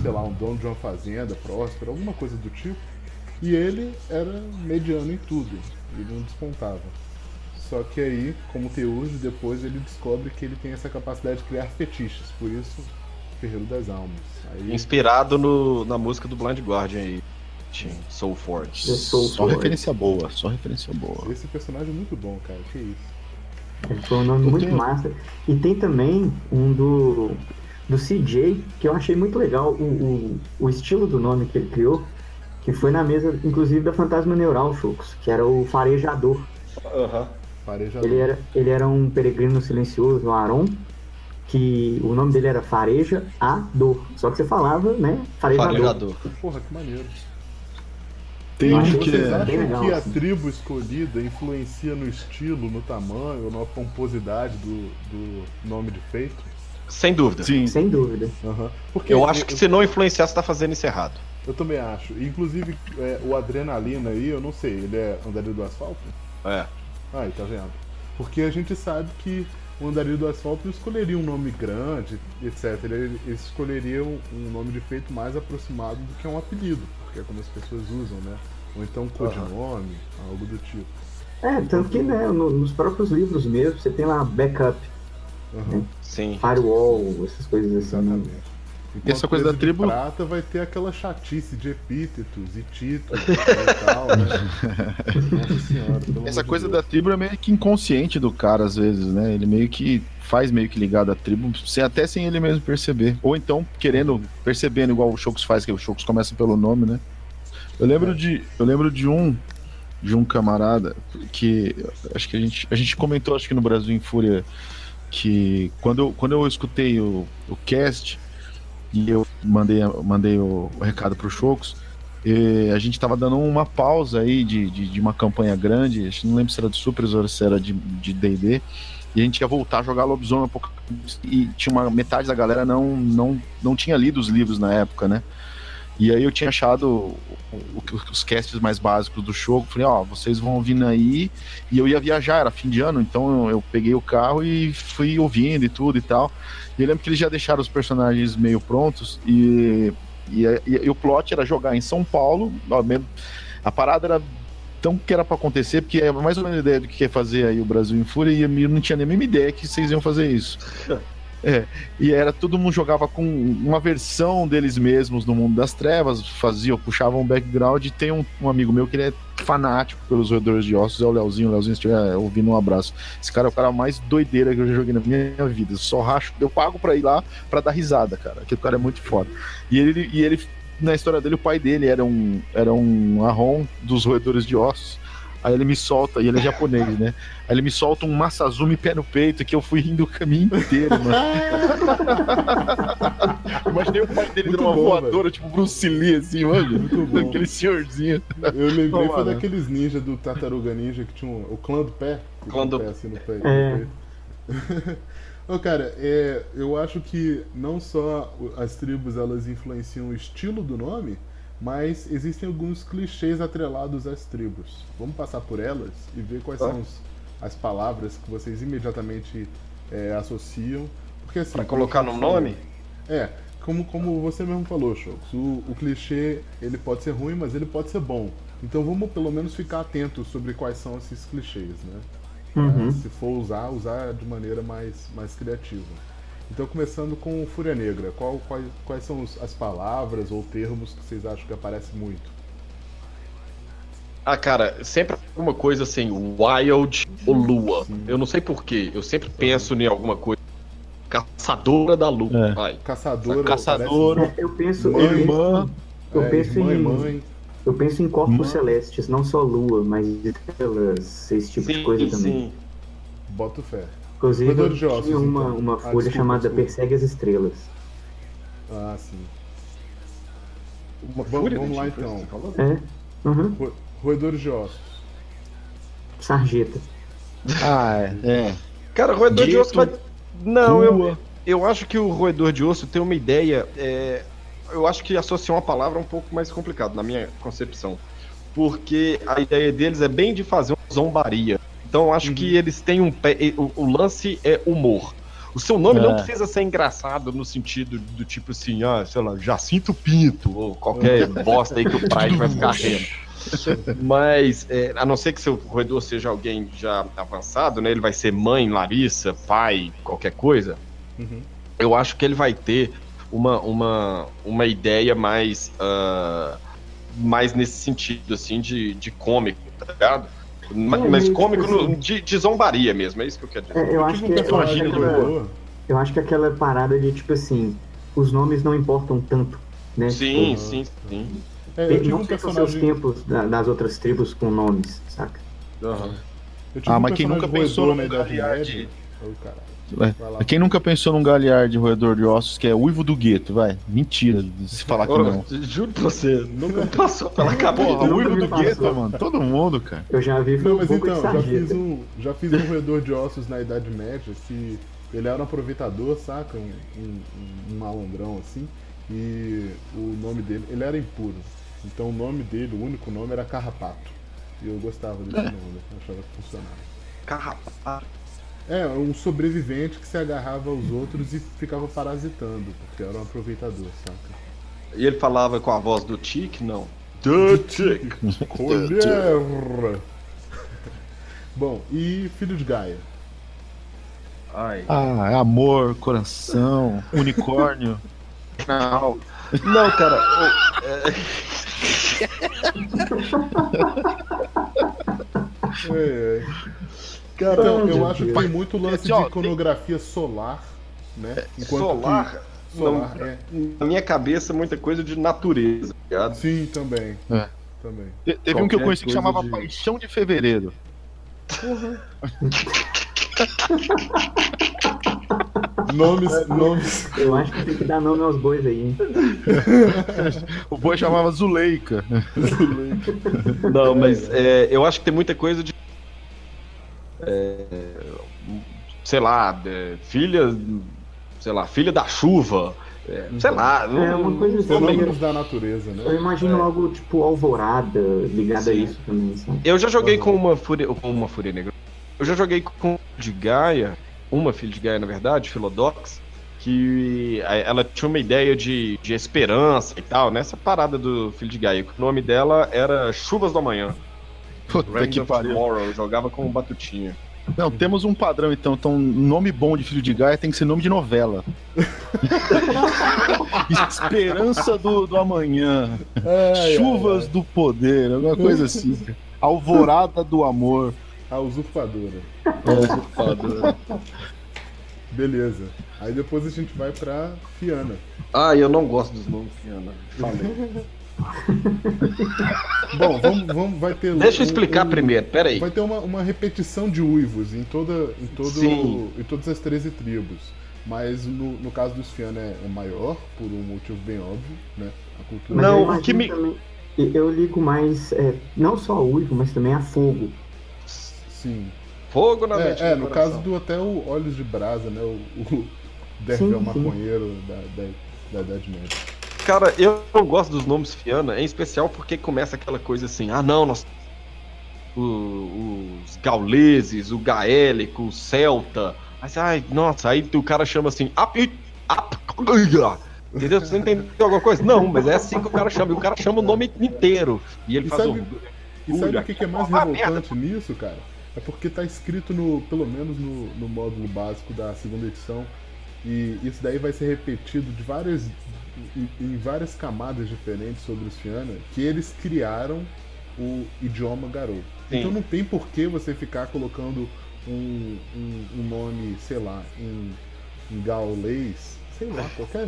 sei lá, um dono de uma fazenda próspera, alguma coisa do tipo. E ele era mediano em tudo. Ele não despontava. Só que aí, como Teujo, depois ele descobre que ele tem essa capacidade de criar fetiches. Por isso, Ferreiro das Almas. Aí... Inspirado na música do Blind Guardian aí. Soul Forge. Só referência boa, só referência boa. Esse personagem é muito bom, cara. Que isso. Foi um nome muito massa. E tem também um do CJ, que eu achei muito legal, o estilo do nome que ele criou, que foi na mesa, inclusive, da Fantasma Neural, Chocos, que era o Farejador. Ele era um peregrino silencioso, um Aron, que o nome dele era Fareja a Dor. Só que você falava, né? Farejador. Porra, que maneiro. Tem um que vocês acham legal, que a assim. tribo escolhida influencia no estilo, no tamanho, na pomposidade do nome de feito? Sem dúvida. Sim. Sem dúvida. Porque Eu acho que se não influenciar, você tá fazendo isso errado. Eu também acho. Inclusive, o Adrenalina aí, eu não sei, ele é Andarilho do Asfalto? É. Aí, tá vendo? Porque a gente sabe que o Andarilho do Asfalto não escolheria um nome grande, etc. Ele escolheria um nome de feito mais aproximado do que um apelido, porque é como as pessoas usam, né? Ou então codinome, algo do tipo. Tanto que, né, nos próprios livros mesmo, você tem lá backup, Sim. firewall, essas coisas assim. Exatamente. E essa coisa da tribo- prata vai ter aquela chatice de epítetos e títulos e tal, né? Nossa senhora, pelo Essa amor de coisa Deus. da tribo é meio que inconsciente do cara, às vezes, né? Ele meio que faz meio que ligado à tribo, até sem ele mesmo perceber. Ou então, percebendo, igual o Chocos faz, que o Chocos começa pelo nome, né? Eu lembro de um camarada que acho que a gente comentou, acho que no Brasil em Fúria, que quando eu escutei o cast e eu mandei o recado pro Chocos, a gente tava dando uma pausa aí de uma campanha grande, acho que não lembro se era de Supers ou se era de D&D, e a gente ia voltar a jogar Lobisomem Apocalipse, e tinha metade da galera não tinha lido os livros na época, né? E aí eu tinha achado os casts mais básicos do jogo, falei, vocês vão vindo aí, e eu ia viajar, era fim de ano, então eu peguei o carro e fui ouvindo e tudo e tal. E eu lembro que eles já deixaram os personagens meio prontos, e o plot era jogar em São Paulo, a parada era tão que era pra acontecer, porque é mais ou menos a ideia do que ia fazer aí o Brasil em Fúria, e eu não tinha nem a mesma ideia que vocês iam fazer isso. E era, todo mundo jogava com uma versão deles mesmos no mundo das trevas, puxavam um background, e tem um amigo meu que ele é fanático pelos roedores de ossos, é o Leozinho. O Leozinho, se estiver ouvindo, um abraço. Esse cara é o cara mais doideira que eu já joguei na minha vida. Só racho, eu pago pra ir lá pra dar risada, cara. Aquele cara é muito foda. E ele na história dele, o pai dele era um Ahon dos roedores de ossos. Aí ele me solta, e ele é japonês, né? Aí ele me solta um Masazumi pé no peito, que eu fui rindo o caminho inteiro, mano. Imaginei o pai dele dando uma voadora, velho. Tipo Bruce Lee, assim, mano. Muito bom. Aquele senhorzinho. Eu lembrei, foi daqueles ninjas do Tartaruga Ninja que tinha o clã do pé. Clã do pé, assim, no pé. Cara, eu acho que não só as tribos elas influenciam o estilo do nome, mas existem alguns clichês atrelados às tribos. Vamos passar por elas e ver quais são as palavras que vocês imediatamente associam. Porque, assim, pra colocar no nome? Como você mesmo falou, Chocos, o clichê ele pode ser ruim, mas ele pode ser bom. Então vamos pelo menos ficar atentos sobre quais são esses clichês, né? Se for usar de maneira mais criativa. Então, começando com Fúria Negra, quais são as palavras ou termos que vocês acham que aparecem muito? Cara, sempre alguma coisa assim, Wild ou Lua. Sim. Eu não sei porquê, eu sempre penso em alguma coisa. Caçadora da Lua. Caçadora. Eu penso irmã. Mãe. Eu penso em corpos celestes, não só Lua, mas estrelas, esse tipo de coisa também. Sim. Boto fé. Inclusive, eu tinha uma folha chamada Persegue as Estrelas. Ah, sim. Vamos lá, então. Roedores de ossos. Sarjeta. Cara, roedor de osso vai... Não, rua. eu acho que o roedor de osso tem uma ideia... Eu acho que associar uma palavra é um pouco mais complicado, na minha concepção. Porque a ideia deles é bem de fazer uma zombaria. Então eu acho que eles têm um pé... O lance é humor. O seu nome não precisa ser engraçado no sentido do tipo assim, sei lá, Jacinto Pinto, ou qualquer bosta aí que o Pride vai ficar rindo. Mas, a não ser que seu roedor seja alguém já avançado, né? Ele vai ser mãe, Larissa, pai, qualquer coisa. Eu acho que ele vai ter uma ideia mais nesse sentido, assim, de cômico, tá ligado? Mas cômico de zombaria mesmo, é isso que eu quero dizer. Eu acho que aquela parada de, tipo assim, os nomes não importam tanto, né? Sim, tipo, sim. Não sei se são seus tempos das outras tribos com nomes, saca? Mas quem nunca pensou na Idade Quem nunca pensou num Galliard roedor de ossos que é Uivo do Gueto, vai? Mentira, se falar que não. Juro pra você, nunca passou pela cabeça. Porra, Uivo do Gueto, mano, todo mundo, cara. Eu já vi mas então, já fiz um roedor de ossos na Idade Média, que ele era um aproveitador, saca? Um malandrão, assim, e o nome dele, ele era impuro. Então o nome dele, o único nome era Carrapato. E eu gostava desse nome, eu achava que funcionava. Carrapato? Um sobrevivente que se agarrava aos outros e ficava parasitando, porque era um aproveitador, saca? E ele falava com a voz do Tic? Não. The Tic! Colher! Bom, e Filho de Gaia? É amor, coração, unicórnio. Não, cara. Cara, então, eu acho que tem muito lance de iconografia solar, né? Solar, na minha cabeça, muita coisa de natureza, tá ligado? Sim, também. Também. Teve um que eu conheci que chamava Paixão de Fevereiro. Nomes. Eu acho que tem que dar nome aos bois aí, hein? O boi chamava Zuleika. Não, mas eu acho que tem muita coisa de sei lá, filha da chuva, sei lá. Uma coisa assim. Fenômenos da natureza, né? Eu imagino algo tipo Alvorada ligado a isso também, sabe? Eu já joguei com uma fúria negra. Eu já joguei com de Gaia, uma filha de Gaia, na verdade, Philodox, que ela tinha uma ideia de esperança e tal, nessa parada do filho de Gaia. O nome dela era Chuvas do Amanhã. Puta que pariu. Eu jogava com Batutinha. Não, temos um padrão então. Então, nome bom de filho de Gaia tem que ser nome de novela. Esperança do amanhã. Chuvas do poder, alguma coisa assim. Alvorada do amor. A usurpadora. Beleza. Aí depois a gente vai pra Fianna. Eu não gosto dos nomes Fianna. Falei. Bom, vai ter. Deixa eu explicar primeiro, peraí. Vai ter uma repetição de uivos em todas as 13 tribos. Mas no caso dos Fianna é maior, por um motivo bem óbvio, né? A cultura. Não, o que me. Eu ligo mais, não só a uivo, mas também a fogo. Sim. Fogo na mente. No caso do até o Olhos de Brasa, né? O Dervel maconheiro da Idade Média. Cara, eu não gosto dos nomes Fianna, em especial porque começa aquela coisa assim, os gauleses, o gaélico, o celta, mas aí o cara chama assim, entendeu? Você entendeu alguma coisa? Não, mas é assim que o cara chama, e o cara chama o nome inteiro, e ele faz E sabe o que é mais revoltante nisso, cara? É porque tá escrito pelo menos no módulo básico da segunda edição, e isso daí vai ser repetido em várias camadas diferentes sobre os Fianna, que eles criaram o idioma Garou. Sim. Então não tem por que você ficar colocando um nome, sei lá, em gaulês, sei lá,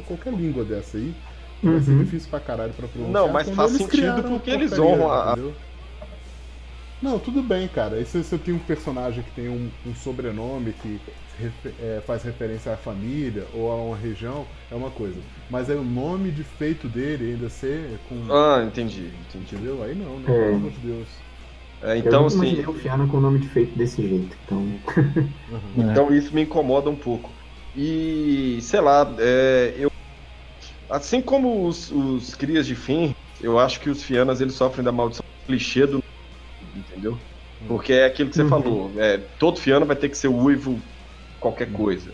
qualquer língua dessa aí, vai ser difícil pra caralho pra pronunciar. Não, mas faz sentido porque eles honram entendeu? Não, tudo bem, cara. E se você tem um personagem que tem um sobrenome que faz referência à família ou a uma região, é uma coisa. Mas aí o nome de feito dele ainda ser com... entendi. Entendeu? Aí não, pelo amor de Deus. Então, eu assim. imaginei o Fiana com o nome de feito desse jeito. Então, Então isso me incomoda um pouco. E, sei lá, assim como os crias de Finn, eu acho que os Fianas eles sofrem da maldição clichê do. Entendeu? Porque é aquilo que você falou. Todo Fiana vai ter que ser uivo qualquer coisa.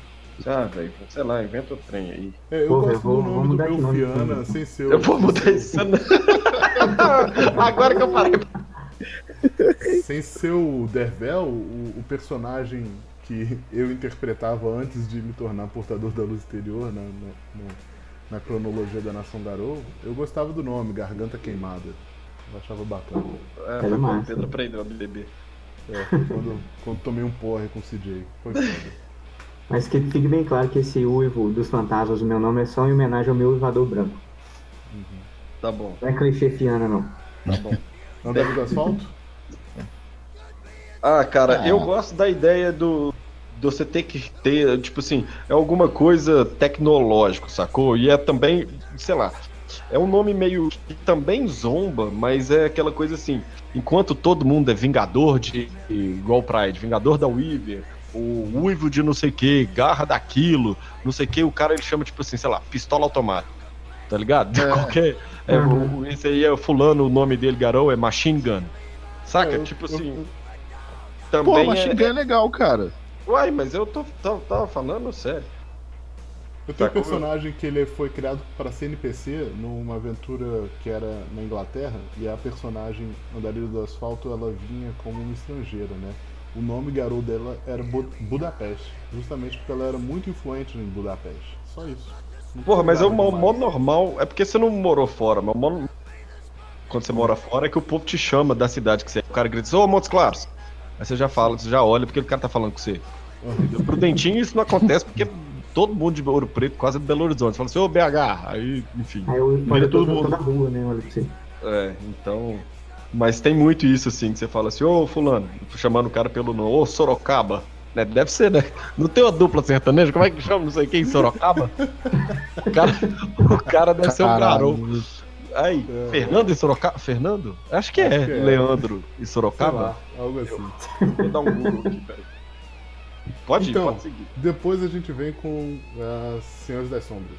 Velho, sei lá, inventa o trem aí. Eu gosto do nome do meu Fiana sem ser o. Eu vou mudar isso. Agora que eu parei. Sem ser o Dervel, o personagem que eu interpretava antes de me tornar portador da luz exterior na cronologia da Nação Garou, eu gostava do nome, Garganta Queimada. Eu achava bacana. Foi quando o Pedro aprendeu a beber. Quando tomei um porre com o CJ. Foi foda. Mas que fique bem claro que esse uivo dos fantasmas, o meu nome é só em homenagem ao meu uivador branco. Tá bom. Não é clichê Fiana, não. Tá bom. Andava do asfalto? Cara, eu gosto da ideia do você ter que ter, tipo assim, é alguma coisa tecnológico, sacou? E é também, sei lá, é um nome meio que também zomba, mas é aquela coisa assim, enquanto todo mundo é vingador igual Pride, vingador da Weaver, o uivo de não sei o que, garra daquilo, não sei o que, o cara ele chama tipo assim, sei lá, pistola automática, tá ligado? Esse aí é fulano, o nome dele, Garou, é Machine Gun, saca? Tipo assim, também pô, Machine Gun é legal, cara. Uai, mas eu tava falando sério. Eu tenho um personagem que ele foi criado para ser NPC numa aventura que era na Inglaterra, e a personagem Andarilho do Asfalto, ela vinha como uma estrangeira, né? O nome Garou dela era Budapeste, justamente porque ela era muito influente em Budapeste. Só isso. Porra, mas o modo normal é porque você não morou fora, mas quando você mora fora é que o povo te chama da cidade que você é. O cara grita, ô Montes Claros. Aí você já fala, você já olha porque o cara tá falando com você. Pro Dentinho isso não acontece porque todo mundo de Ouro Preto quase é de Belo Horizonte. Fala assim, ô BH, aí, enfim. Aí eu olho todo mundo da rua, né? Olha pra você. Então. Mas tem muito isso, assim, que você fala assim, ô fulano, chamando o cara pelo nome, ô Sorocaba. Né? Deve ser, né? Não tem uma dupla sertaneja? Como é que chama? Não sei quem, Sorocaba? O cara deve ser um Garou. Aí, Fernando e Sorocaba? Fernando? Acho que é. Leandro e Sorocaba? Lá, algo assim. Vou dar um Google aqui, peraí. Pode seguir. Depois a gente vem com as Senhoras das Sombras.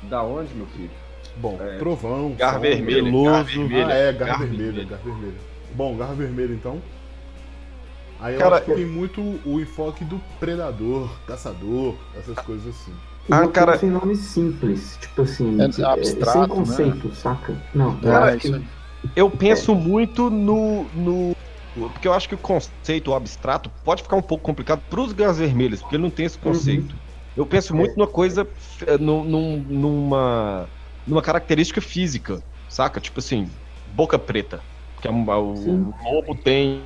Da onde, meu filho? Bom, Trovão, Garra Vermelha. Garra Vermelha. Bom, Garra Vermelha então. Aí eu acho que tem muito o enfoque do predador, caçador, essas coisas assim. Cara, sem nome simples, tipo assim, abstrato, sem conceito, né? Saca? Não, eu penso muito no. Porque eu acho que o conceito abstrato pode ficar um pouco complicado pros Garras Vermelhas, porque ele não tem esse conceito. Eu penso muito numa coisa, numa característica física, saca? Tipo assim, boca preta. Que o lobo tem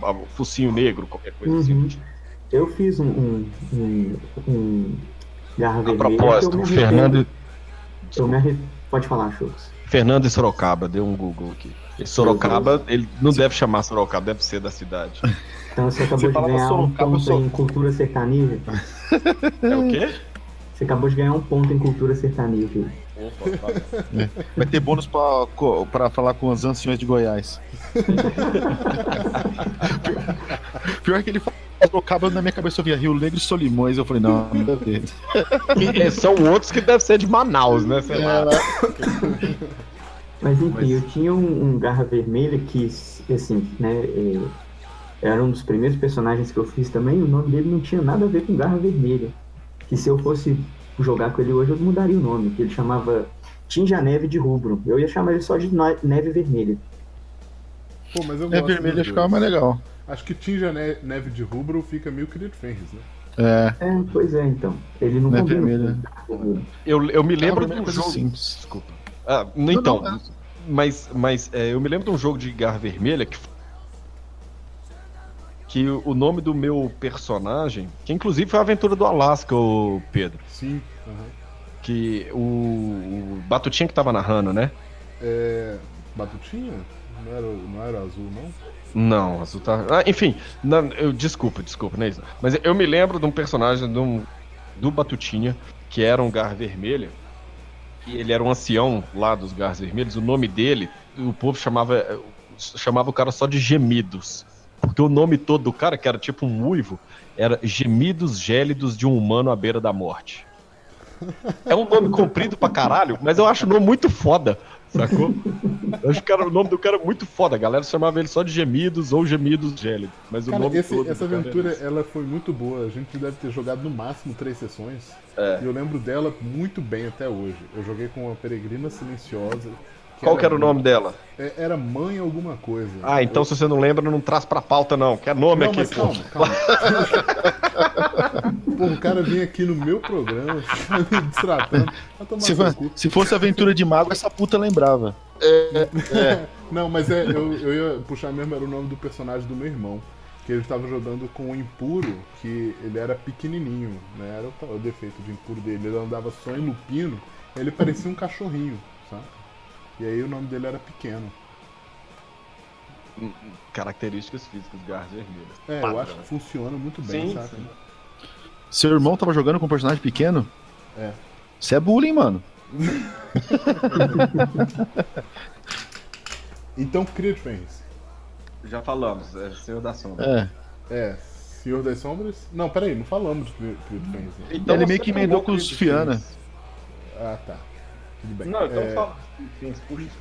o focinho negro, qualquer coisa assim. Eu fiz um Garra Vermelha. A propósito, Fernando. Pode falar, Chux. Fernando e Sorocaba, deu um Google aqui. Sorocaba, ele não deve chamar Sorocaba, deve ser da cidade. Então você acabou de ganhar um ponto em cultura sertaneja. É o quê? Você acabou de ganhar um ponto em cultura sertaneja. Opa, vai ter bônus pra falar com os anciões de Goiás. Pior que ele falou Sorocaba, na minha cabeça eu via Rio Negro e Solimões. Eu falei, não, nada a ver. São outros que devem ser de Manaus, né? Sei lá. Mas enfim, eu tinha um Garra Vermelha que, assim, né, era um dos primeiros personagens que eu fiz também. O nome dele não tinha nada a ver com Garra Vermelha. Que se eu fosse jogar com ele hoje, eu mudaria o nome, que ele chamava Tinja Neve de Rubro. Eu ia chamar ele só de Neve Vermelha. Pô, mas eu gosto vermelha ficava mais legal. Acho que Tinja Neve de Rubro fica meio querido Fenris, né? Pois é, então. Ele não é vermelha. Eu me lembro de um jogo. Simples. Desculpa. Então, mas eu me lembro de um jogo de Garra Vermelha que o nome do meu personagem, que inclusive foi a aventura do Alasca, o Pedro. Sim. Que o Batutinha que tava narrando, né? Batutinha? Não era azul, não? Não, azul tá. Enfim, desculpa, né? Mas eu me lembro de um personagem do Batutinha, que era um Garra Vermelha. E ele era um ancião lá dos Garras Vermelhos. O nome dele, o povo chamava. chamava o cara só de Gemidos. Porque o nome todo do cara, que era tipo um uivo, era Gemidos Gélidos de um Humano à Beira da Morte. É um nome comprido pra caralho, mas eu acho o nome muito foda, sacou? Eu acho que o nome do cara é muito foda. A galera chamava ele só de Gemidos ou Gemidos Gélidos. Mas Cara, o nome todo essa do cara aventura, é ela foi muito boa. A gente deve ter jogado no máximo 3 sessões. É. E eu lembro dela muito bem até hoje. Eu joguei com uma Peregrina Silenciosa. Qual que era o nome dela? Era Mãe alguma coisa. Ah, então se você não lembra, não traz pra pauta não. Quer nome Não, aqui, mas pô. calma. Pô, o cara vem aqui no meu programa, fica me destratando. Vai tomar seu cu. Se fosse Aventura de Mago, essa puta lembrava. Não, mas eu ia puxar mesmo, era o nome do personagem do meu irmão. Que ele tava jogando com o Impuro, que ele era pequenininho, né? Era o defeito de Impuro dele. Ele andava só em lupino, ele parecia um cachorrinho, sabe? E aí o nome dele era Pequeno. Características físicas, garras vermelhas. Eu acho que funciona muito bem, Sim, sabe? sim. Seu irmão tava jogando com um personagem pequeno? É. Isso é bullying, mano. Então, Cria de Fênix. Já falamos, é Senhor da Sombra. Senhor das Sombras? Não, peraí, não falamos de Cria de Fênix. Né? Então Ele você meio que pegou emendou com o os Creed Fiana. Fênix. Ah, tá. Tudo bem. Não, então fala. Puxa isso.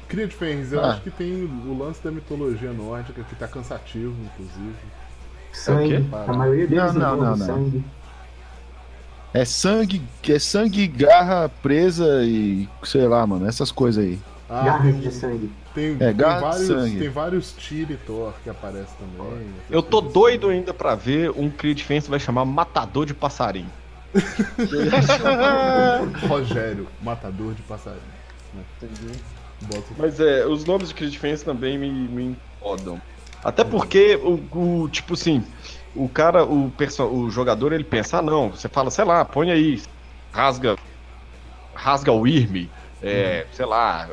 Cria de Fênix, eu acho que tem o lance da mitologia nórdica, que tá cansativo, inclusive. Sangue. É o quê? A maioria deles Não. sangue. É sangue, garra presa e sei lá, mano, essas coisas aí. Garras de sangue. Tem garra de sangue. Tem vários Tiritor que aparecem também. Eu tô doido ainda pra ver um Creed Fênix vai chamar Matador de Passarinho. Rogério, matador de passarinho. Né? Bota... Mas os nomes de Creed Fênix também me incomodam. Até porque tipo assim, o jogador ele pensa, não, você fala, sei lá, põe aí, rasga o Irme, sei lá,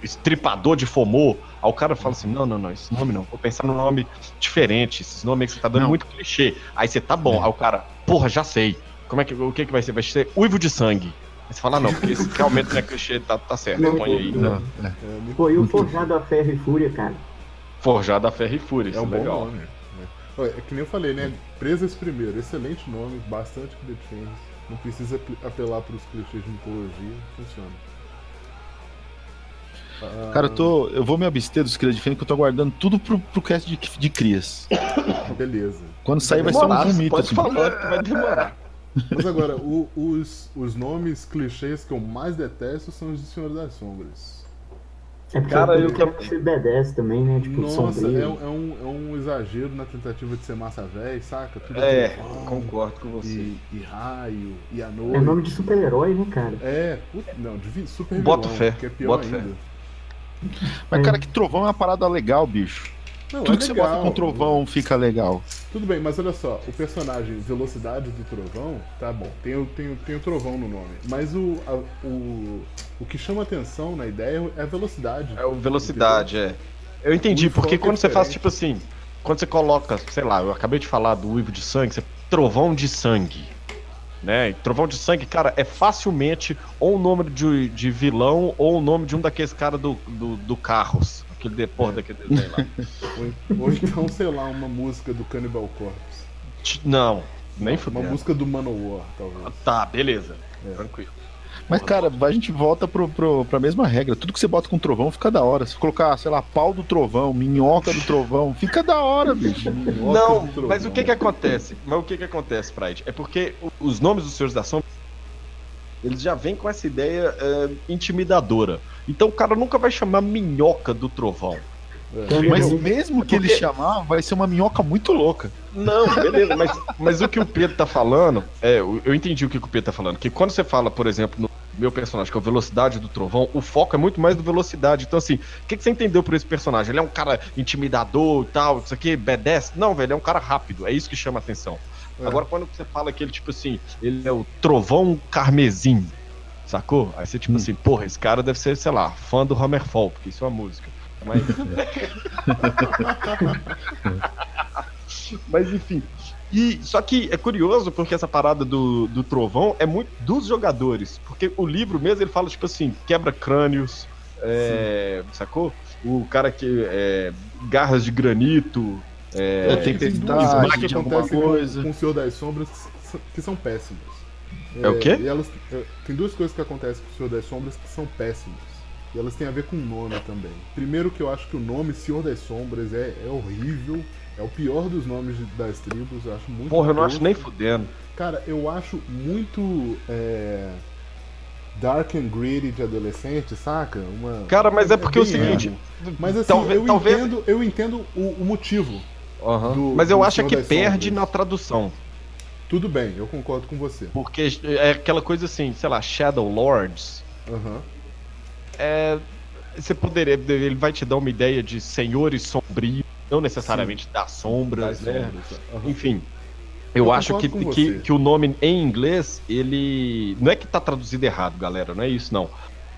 estripador de Fomor. Aí o cara fala assim, não, esse nome não, vou pensar num nome diferente, esse nome aí que você tá dando muito clichê. Aí você tá bom, aí o cara, porra, já sei, o que vai ser? Vai ser Uivo de Sangue. Aí você fala, não, porque esse realmente não é clichê, tá certo, põe aí. Pô, e o Forjado a Ferro e Fúria, cara? Forjado a Ferro e Fúria, isso É um bom legal. nome. Né? É que nem eu falei, né? Presas primeiro, excelente nome, bastante Creed Fênix. Não precisa apelar pros clichês de mitologia, funciona. Cara, eu vou me abster dos Crias de Fênix, que eu tô aguardando tudo pro cast de crias. Beleza. Quando sair vai ser um vomito. Pode Assim. falar que vai demorar. Mas agora, os nomes clichês que eu mais detesto são os de Senhor das Sombras. É porque Cara, eu quero ser B10 também, né? Tipo, Nossa, sombrio. é um exagero na tentativa de ser massa velho, saca? Tudo Concordo com você. E raio, e a noite. É nome de super-herói, né, cara? Super Bota vilão, fé, que é pior bota fé. ainda. Mas, cara, que trovão é uma parada legal, bicho. Não, Tudo é que você legal. bota com trovão fica legal. Tudo bem, mas olha só, o personagem Velocidade do Trovão, tá bom, tem o Trovão no nome, mas o que chama atenção na ideia é a velocidade. É o Velocidade, Eu entendi, O porque foco quando é você faz, diferente. tipo assim, quando você coloca, sei lá, eu acabei de falar do Uivo de Sangue, Trovão de Sangue, né? E Trovão de Sangue, cara, é facilmente ou o nome de vilão ou o nome de um daqueles caras do Carros, daquele desenho lá. Ou então, sei lá, uma música do Cannibal Corpse. Não, nem Uma fudendo. música do Manowar, talvez. Tá, beleza, tranquilo. Mas, cara, a gente volta pra mesma regra. Tudo que você bota com trovão fica da hora. Se colocar, sei lá, pau do trovão, minhoca do trovão, fica da hora, bicho. Não, mas o que acontece? Pride? É porque os nomes dos Senhores da Sombra, eles já vêm com essa ideia intimidadora. Então o cara nunca vai chamar minhoca do trovão. Mas mesmo que ele chamar, vai ser uma minhoca muito louca. Não, beleza, mas o que o Pedro tá falando, eu entendi o que o Pedro tá falando, que quando você fala, por exemplo, no meu personagem, que é o Velocidade do Trovão, o foco é muito mais do Velocidade. Então, assim, o que você entendeu por esse personagem? Ele é um cara intimidador e tal, isso aqui, B10? Não, velho, ele é um cara rápido, é isso que chama a atenção. Agora, quando você fala que ele, tipo assim, ele é o Trovão Carmesim, sacou? Aí você, tipo assim, porra, esse cara deve ser, sei lá, fã do Hammerfall, porque isso é uma música. Mas enfim. Só que é curioso porque essa parada do trovão é muito dos jogadores. Porque o livro mesmo ele fala, tipo assim, quebra crânios, sacou? o cara que garras de granito, tempestade, que de alguma acontece coisa. com o Senhor das Sombras que são péssimos. É o quê? E tem duas coisas que acontecem com o Senhor das Sombras que são péssimas. E elas têm a ver com o nome também. Primeiro que eu acho que o nome Senhor das Sombras é horrível. É o pior dos nomes das tribos. Eu acho muito Porra, eu não tosco. acho nem fudendo. Cara, eu acho muito dark and gritty de adolescente, saca? Cara, mas é porque é o bem seguinte. emo. Mas assim, talvez... eu entendo o motivo. Mas eu do acho Senhor que das perde Sombras. na tradução. Tudo bem, eu concordo com você. Porque é aquela coisa assim, sei lá, Shadow Lords. Aham. Você poderia. Ele vai te dar uma ideia de senhores sombrios, não necessariamente das sombras, Das né? sombras, aham. Enfim. Eu acho concordo com você. que o nome em inglês, ele. Não é que tá traduzido errado, galera, não é isso não.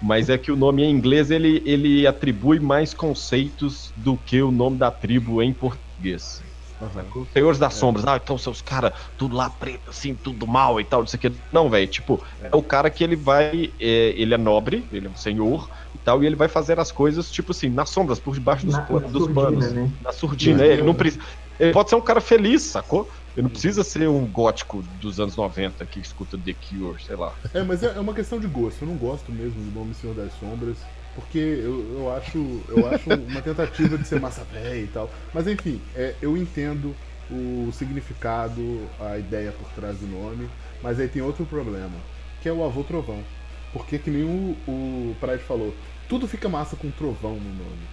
Mas é que o nome em inglês ele atribui mais conceitos do que o nome da tribo em português. Os Senhores das Sombras, então seus caras, tudo lá preto, assim, tudo mal e tal, não sei o que. Não, velho, tipo, é o cara que ele vai. Ele é nobre, ele é um senhor e tal, e ele vai fazer as coisas, tipo assim, nas sombras, por debaixo dos surdina, panos. né? Na surdina. Ele não precisa. Ele pode ser um cara feliz, sacou? Ele não precisa ser um gótico dos anos 90 que escuta The Cure, sei lá. Mas é uma questão de gosto. Eu não gosto mesmo do nome Senhor das Sombras, porque eu acho uma tentativa de ser massa véia e tal. Mas enfim, eu entendo o significado, a ideia por trás do nome, mas aí tem outro problema, que é o avô trovão. Porque que nem o Pride falou, tudo fica massa com trovão no nome.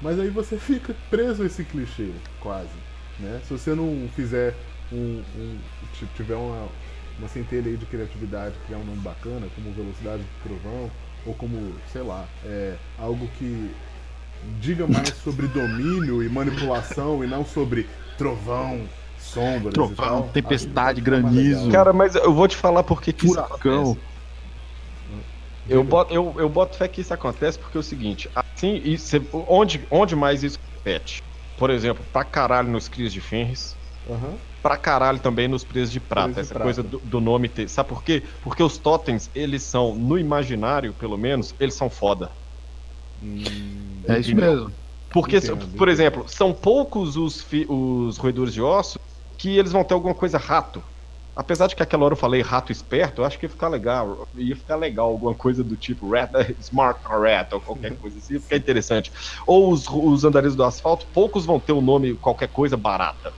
Mas aí você fica preso a esse clichê, quase. Né? Se você não fizer tiver uma centelha aí de criatividade, criar um nome bacana, como Velocidade do Trovão, ou como, sei lá, algo que diga mais sobre domínio e manipulação e não sobre trovão, sombras e tal. Tempestade, Aí fica mais granizo. legal. Cara, mas eu vou te falar porque que isso Furacão. acontece. Eu boto fé que isso acontece porque é o seguinte, assim, onde mais isso repete? Por exemplo, pra caralho nos Crias de Fenris, Aham. pra caralho também nos Presas de Prata, Presas de essa Prata. coisa do nome ter. Sabe por quê? Porque os totens, eles são, no imaginário, pelo menos, eles são foda. É isso mesmo. Porque, Entendo. por exemplo, são poucos os roedores de ossos que eles vão ter alguma coisa rato. Apesar de que aquela hora eu falei rato esperto, eu acho que ia ficar legal alguma coisa do tipo rat, smart rat, ou qualquer coisa assim, ia ficar interessante. Ou os andarilhos do asfalto, poucos vão ter o nome qualquer coisa barata.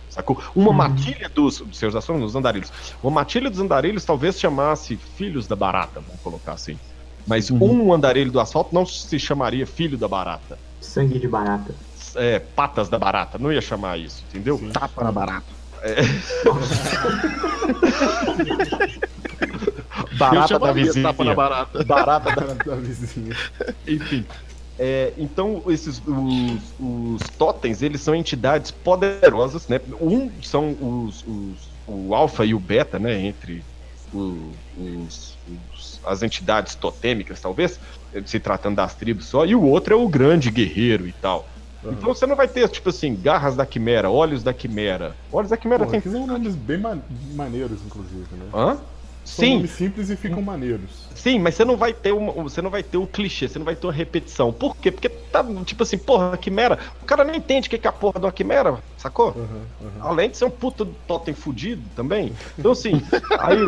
Sacou? Uma matilha dos seus ações, dos andarilhos. Uma matilha dos andarilhos talvez chamasse filhos da barata, vamos colocar assim. Mas um andarilho do asfalto não se chamaria filho da barata. Sangue de barata. Patas da barata, não ia chamar isso, entendeu? Tapa na barata. Barata da vizinha. Tapa na barata. Barata da... Da vizinha. Enfim. Então, os totens, eles são entidades poderosas, né? São o alfa e o beta, né? Entre as entidades totêmicas, talvez, se tratando das tribos só, e o outro é o grande guerreiro e tal. Então você não vai ter, tipo assim, garras da quimera, olhos da quimera. Olhos da quimera tem... Que são nomes bem maneiros, inclusive, né? Hã? São Sim, nomes simples e ficam maneiros. sim, mas você não vai ter o clichê, você não vai ter uma repetição. Por quê? Porque tá, tipo assim, porra, a quimera, o cara não entende o que é a porra de uma quimera, sacou? Além de ser um puta totem fudido também. Então assim, aí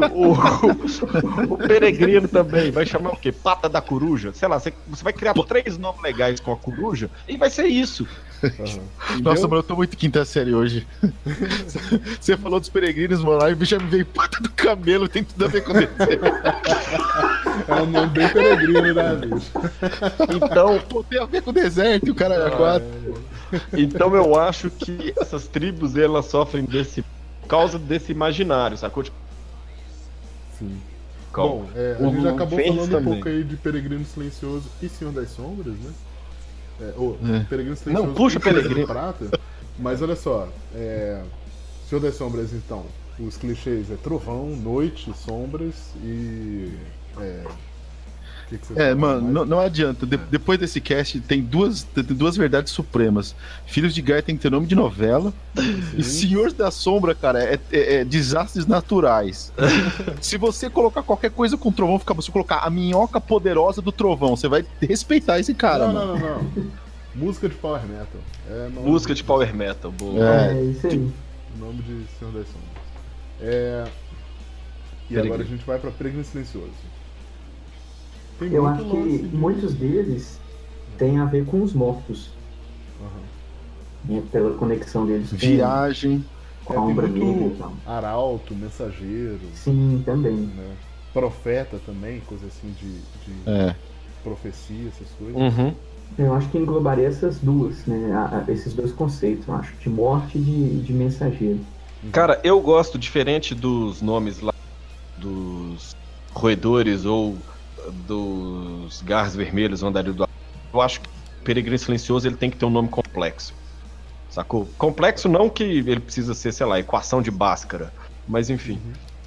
o peregrino também vai chamar o quê? Pata da coruja? Sei lá, você vai criar 3 nomes legais com a coruja e vai ser isso. Nossa, mano, eu tô muito quinta série hoje. Você falou dos peregrinos, mano, aí o bicho já me veio pata do camelo, tem tudo a ver com isso. É um nome bem peregrino, né, bicho? Então, Pô, tem a ver com o deserto e o cara é 4. então eu acho que essas tribos, elas sofrem por causa desse imaginário, sacou? Tipo, Sim. calma. Bom, a gente acabou Fênix falando também. um pouco aí de Peregrino Silencioso e Senhor das Sombras, né? Peregrino Silencioso Não, puxa e Senhor Peregrino. de Prata. Mas olha só, Senhor das Sombras, então, os clichês é trovão, noite, sombras e que você fala mano, mais? não adianta. Depois desse cast tem duas verdades supremas. Filhos de Gaia tem que ter nome de novela. E Senhores da Sombra, cara, é desastres naturais. Se você colocar qualquer coisa com trovão, se você colocar a minhoca poderosa do trovão, você vai respeitar esse cara, mano. Não. Música de Power Metal. Música de Power Metal, boa. É isso aí. Nome de Senhor das Sombras. E agora a gente vai pra Peregrino Silencioso. Tem Eu muito acho que lance de- muitos deles têm a ver com os mortos, Aham. né? Pela conexão deles Viagem. com a Umbra tem Negra e muito tal. arauto, mensageiro, Sim, também. né? Profeta também, coisa assim de É. profecia, essas coisas. Uhum. Eu acho que englobaria essas duas, né? Esses dois conceitos, eu acho, de morte e de mensageiro. Cara, eu gosto, diferente dos nomes lá dos roedores ou dos garras vermelhos ou andarilho do ar, eu acho que o Peregrino Silencioso ele tem que ter um nome complexo. Sacou? Complexo não que ele precisa ser, sei lá, equação de Bhaskara, mas enfim.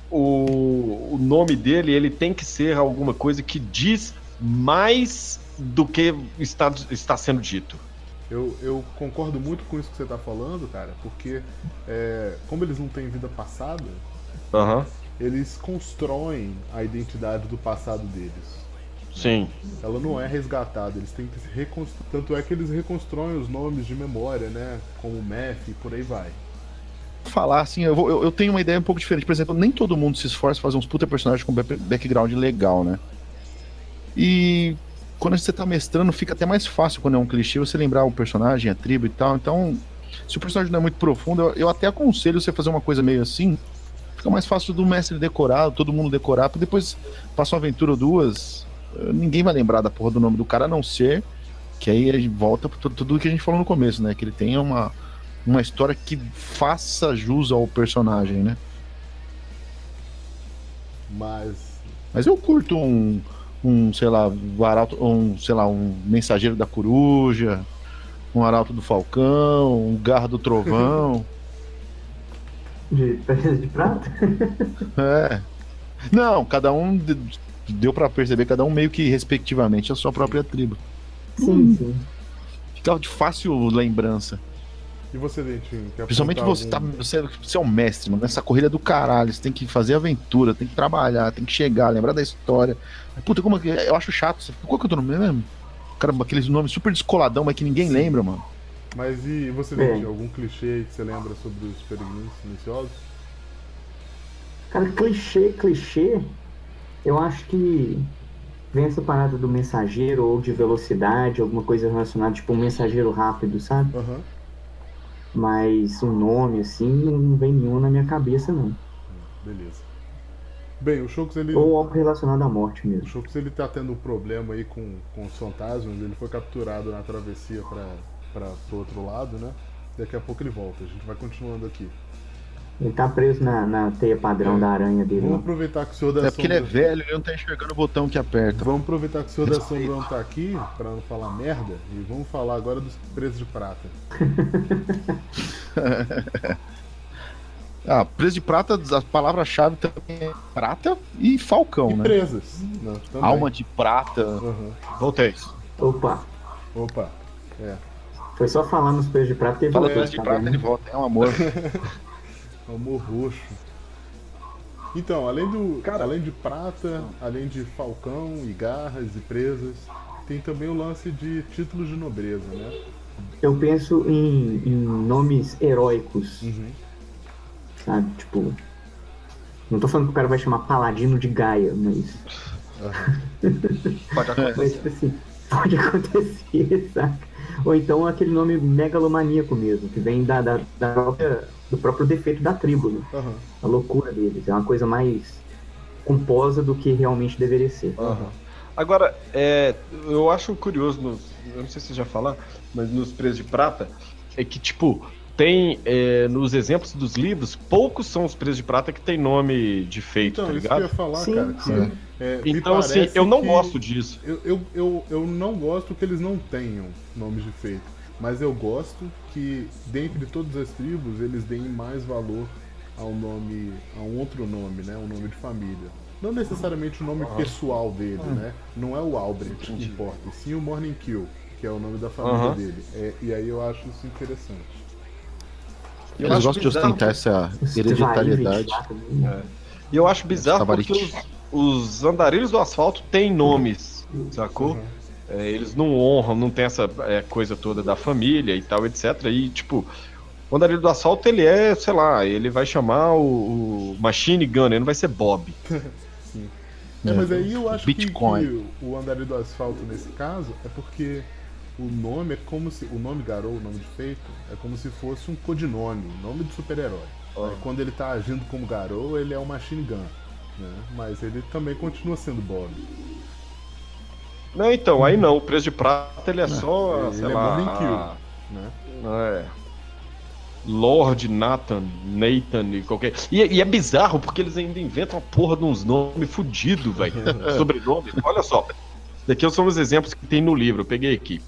O nome dele, ele tem que ser alguma coisa que diz mais do que está sendo dito. Eu concordo muito com isso que você tá falando, cara, porque como eles não têm vida passada, Aham. eles constroem a identidade do passado deles. Sim. Ela não é resgatada, eles têm que se reconstruir. Tanto é que eles reconstroem os nomes de memória, né? Como Meph e por aí vai. Falar assim, eu tenho uma ideia um pouco diferente. Por exemplo, nem todo mundo se esforça pra fazer uns puta personagens com background legal, né? E quando você tá mestrando, fica até mais fácil quando é um clichê você lembrar o personagem, a tribo e tal. Então, se o personagem não é muito profundo, eu até aconselho você fazer uma coisa meio assim. Fica mais fácil do mestre decorar, todo mundo decorar, porque depois passa uma aventura ou duas, ninguém vai lembrar da porra do nome do cara, a não ser que aí a gente volta pra tudo que a gente falou no começo, né? Que ele tenha uma história que faça jus ao personagem, né? Mas eu curto sei lá, um arauto, sei lá, um mensageiro da coruja, um arauto do falcão, um garra do trovão. De prata? É. Não, cada um deu pra perceber, cada um meio que respectivamente a sua própria tribo. Sim. Fica de fácil lembrança. E você, Dentinho? Quer Principalmente apontar você é um mestre, mano. Nessa corrida do caralho, você tem que fazer aventura, tem que trabalhar, tem que chegar, lembrar da história. Puta, como que eu acho chato. Qual que é o teu nome mesmo? Caramba, aqueles nomes super descoladão, mas que ninguém lembra, mano. Mas e você, Dentinho? Algum clichê aí que você lembra sobre os Peregrinos Silenciosos? Cara, clichê, eu acho que vem essa parada do mensageiro ou de velocidade, alguma coisa relacionada, tipo um mensageiro rápido, sabe? Aham. Mas um nome assim, não vem nenhum na minha cabeça, não. Beleza. Bem, o Shulks, ele... Ou algo relacionado à morte O mesmo. Shulks, ele tá tendo um problema aí com os fantasmas. Ele foi capturado na travessia pro outro lado, né? Daqui a pouco ele volta. A gente vai continuando aqui. Ele tá preso na teia padrão da aranha dele. Vamos Lá. aproveitar que o Senhor da É porque ele é Sombra... velho, ele não tá enxergando o botão que aperta. Vamos aproveitar que o Senhor da Sombra não tá aqui, pra não falar merda, e vamos falar agora dos presos de prata. Preso de prata, a palavra-chave também é prata e falcão, E né? presas. Né, também. Alma de prata. Aham. Voltei. Opa, Opa. foi só falar nos peitos de prata que ele Fala voltou, preso de tá prata, vendo? ele volta. É um amor. Amor roxo. Então, além de prata, além de falcão e garras e presas, tem também o lance de títulos de nobreza, né? Eu penso em nomes heróicos, sabe? Tipo, não tô falando que o cara vai chamar Paladino de Gaia, mas... Pode Mas, acontecer. tipo assim, pode acontecer, saca? Ou então aquele nome megalomaníaco mesmo, que vem do próprio defeito da tribo, né? Aham. A loucura deles. É uma coisa mais composa do que realmente deveria ser. Agora, eu acho curioso, eu não sei se você já falaram, mas nos Presos de Prata, é que, tipo, tem, nos exemplos dos livros, poucos são os Presos de Prata que tem nome de feito, Então, tá isso que eu ia ligado? falar, Sim, cara. sim. Me Então, assim, parece eu não que- gosto disso. Eu não gosto que eles não tenham nomes de feito, mas eu gosto que, dentre todas as tribos, eles deem mais valor a um outro nome, né? Um nome de família. Não necessariamente o nome pessoal dele, né? Não é o Albrecht que importa, e sim o Morning Kill, que é o nome da família dele. E aí eu acho isso interessante. Eles gostam de ostentar essa hereditariedade. E eu acho bizarro porque os andarilhos do asfalto têm nomes, sacou? Eles não honram, não tem essa coisa toda da família e tal, etc. E, tipo, o andarilho do asfalto, ele é, sei lá, ele vai chamar o Machine Gun, ele não vai ser Bob. Sim. Mas aí eu acho Bitcoin. que o andarilho do asfalto, nesse caso, é porque o nome é como se... O nome Garou, o nome de feito, é como se fosse um codinome, nome de super-herói. Aí, quando ele tá agindo como Garou, ele é o Machine Gun, né? Mas ele também continua sendo Bob. Não, então, aí não, o Preço de Prata ele é só, sei ele lá... é Morning Kill, né? Lord Nathan e qualquer... E é bizarro porque eles ainda inventam a porra de uns nomes fudidos, velho. Sobrenome. Olha só, daqui são os exemplos que tem no livro, eu peguei aqui.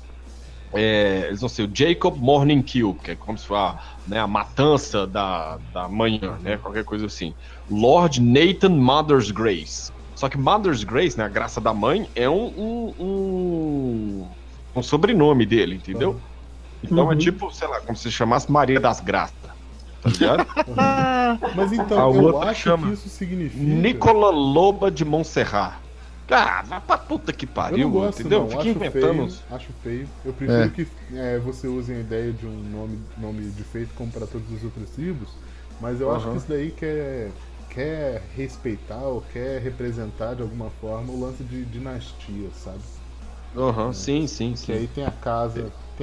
Eles vão ser o Jacob Morning Kill, que é como se fosse a matança da manhã, né? Qualquer coisa assim. Lord Nathan Mother's Grace. Só que Mother's Grace, né, a graça da mãe, é um sobrenome dele, entendeu? Então é tipo, sei lá, como se chamasse Maria das Graças, tá ligado? Mas então, eu acho que isso significa... Nicola Loba de Montserrat. Ah, vai pra puta que pariu, eu não gosto, entendeu? Não. Fica inventando. Acho feio. Eu prefiro que você use a ideia de um nome de feito como para todos os outros tribos, mas eu acho que isso daí quer respeitar ou quer representar de alguma forma o lance de dinastia, sabe? Sim. Que aí tem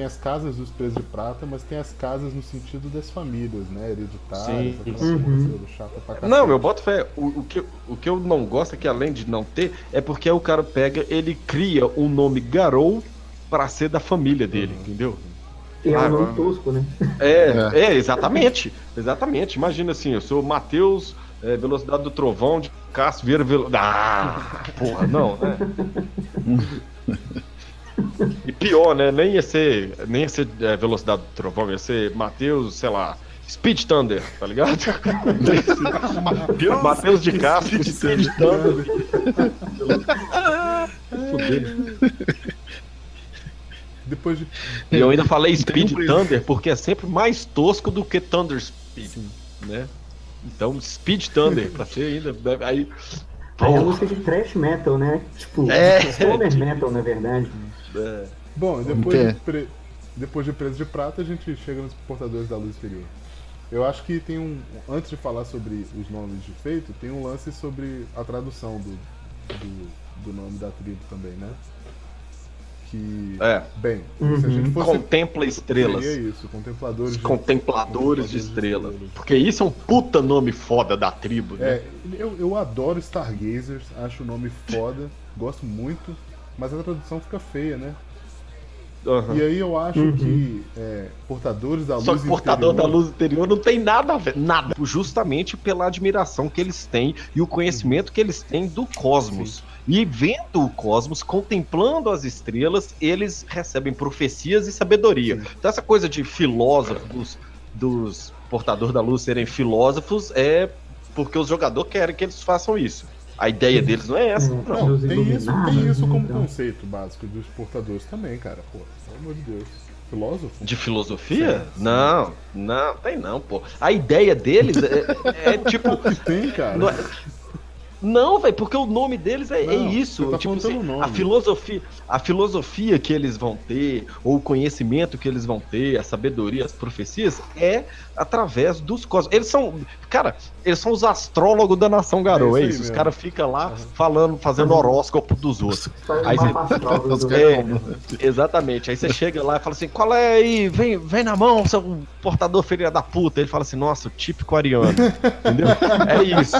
as casas dos Presos de Prata, mas tem as casas no sentido das famílias, né? Hereditárias, aquela coisa chata pra cacete. Não, eu boto fé. O que eu não gosto é que, além de não ter, é porque o cara pega, ele cria um nome Garou pra ser da família dele, entendeu? É um nome tosco, né? Exatamente. Exatamente. Imagina assim, eu sou Matheus, Velocidade do Trovão, de Cássio Vieira porra, não, né? E pior, né? Nem ia ser Velocidade do Trovão, ia ser Matheus, sei lá, Speed Thunder, tá ligado? Matheus de Castro, Speed Thunder. Depois de... E eu ainda falei Speed Thunder porque é sempre mais tosco do que Thunder Speed, né? Então, Speed Thunder, pra ser ainda... Aí é música de thrash metal, né? Tipo, stoner metal, na verdade. Bom, depois de Preso de Prata, a gente chega nos Portadores da Luz Exterior. Eu acho que tem antes de falar sobre os nomes de feito, tem um lance sobre a tradução do nome da tribo também, né? Que, bem, se a gente fosse... Contempla estrelas. Seria isso, Contempladores de estrelas. Porque isso é um puta nome foda da tribo, né? Eu adoro Stargazers, acho o nome foda, gosto muito, mas a tradução fica feia, né? E aí eu acho que Portadores da Luz Só que Portador Interior... da Luz Interior não tem nada a ver, nada. Justamente pela admiração que eles têm e o conhecimento que eles têm do cosmos. Sim. E vendo o cosmos, contemplando as estrelas, eles recebem profecias e sabedoria. Sim. Então essa coisa de filósofos, dos Portadores da Luz serem filósofos, é porque os jogadores querem que eles façam isso. A ideia deles não é essa. Não, tem isso como conceito básico dos portadores também, cara. Pô, pelo amor de Deus. Filósofo? De filosofia? Sim. Não, tem não, pô. A ideia deles é tipo... Tem, cara. Não, velho, porque o nome deles é isso. Você tá tipo assim, nome. A filosofia que eles vão ter, ou o conhecimento que eles vão ter, a sabedoria, as profecias, é através dos cosmos. Eles são os astrólogos da nação Garou, é isso. Os caras ficam lá fazendo horóscopo dos outros. Aí exatamente. Aí você chega lá e fala assim: qual é aí? Vem na mão, seu portador filha da puta. Ele fala assim: nossa, típico ariano. Entendeu? É isso.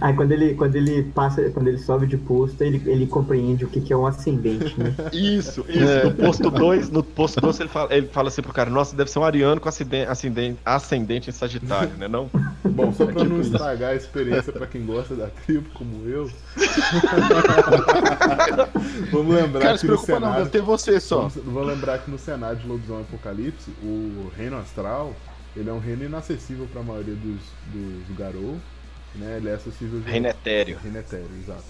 Aí quando ele sobe de posto, ele compreende o que é um ascendente, né? Isso. No posto 2 ele fala assim pro cara: nossa, deve ser um ariano com ascendente em Sagitário, né? Não? Bom, só pra não estragar a experiência pra quem gosta da tribo, como eu. Vamos lembrar cara, que no cenário... não, deve ter você só. Vamos lembrar que no cenário de Lobisomem Apocalipse, o Reino Astral Ele é um reino inacessível para a maioria dos Garou, né? Ele é acessível... Reinetério. Reinetério, exato.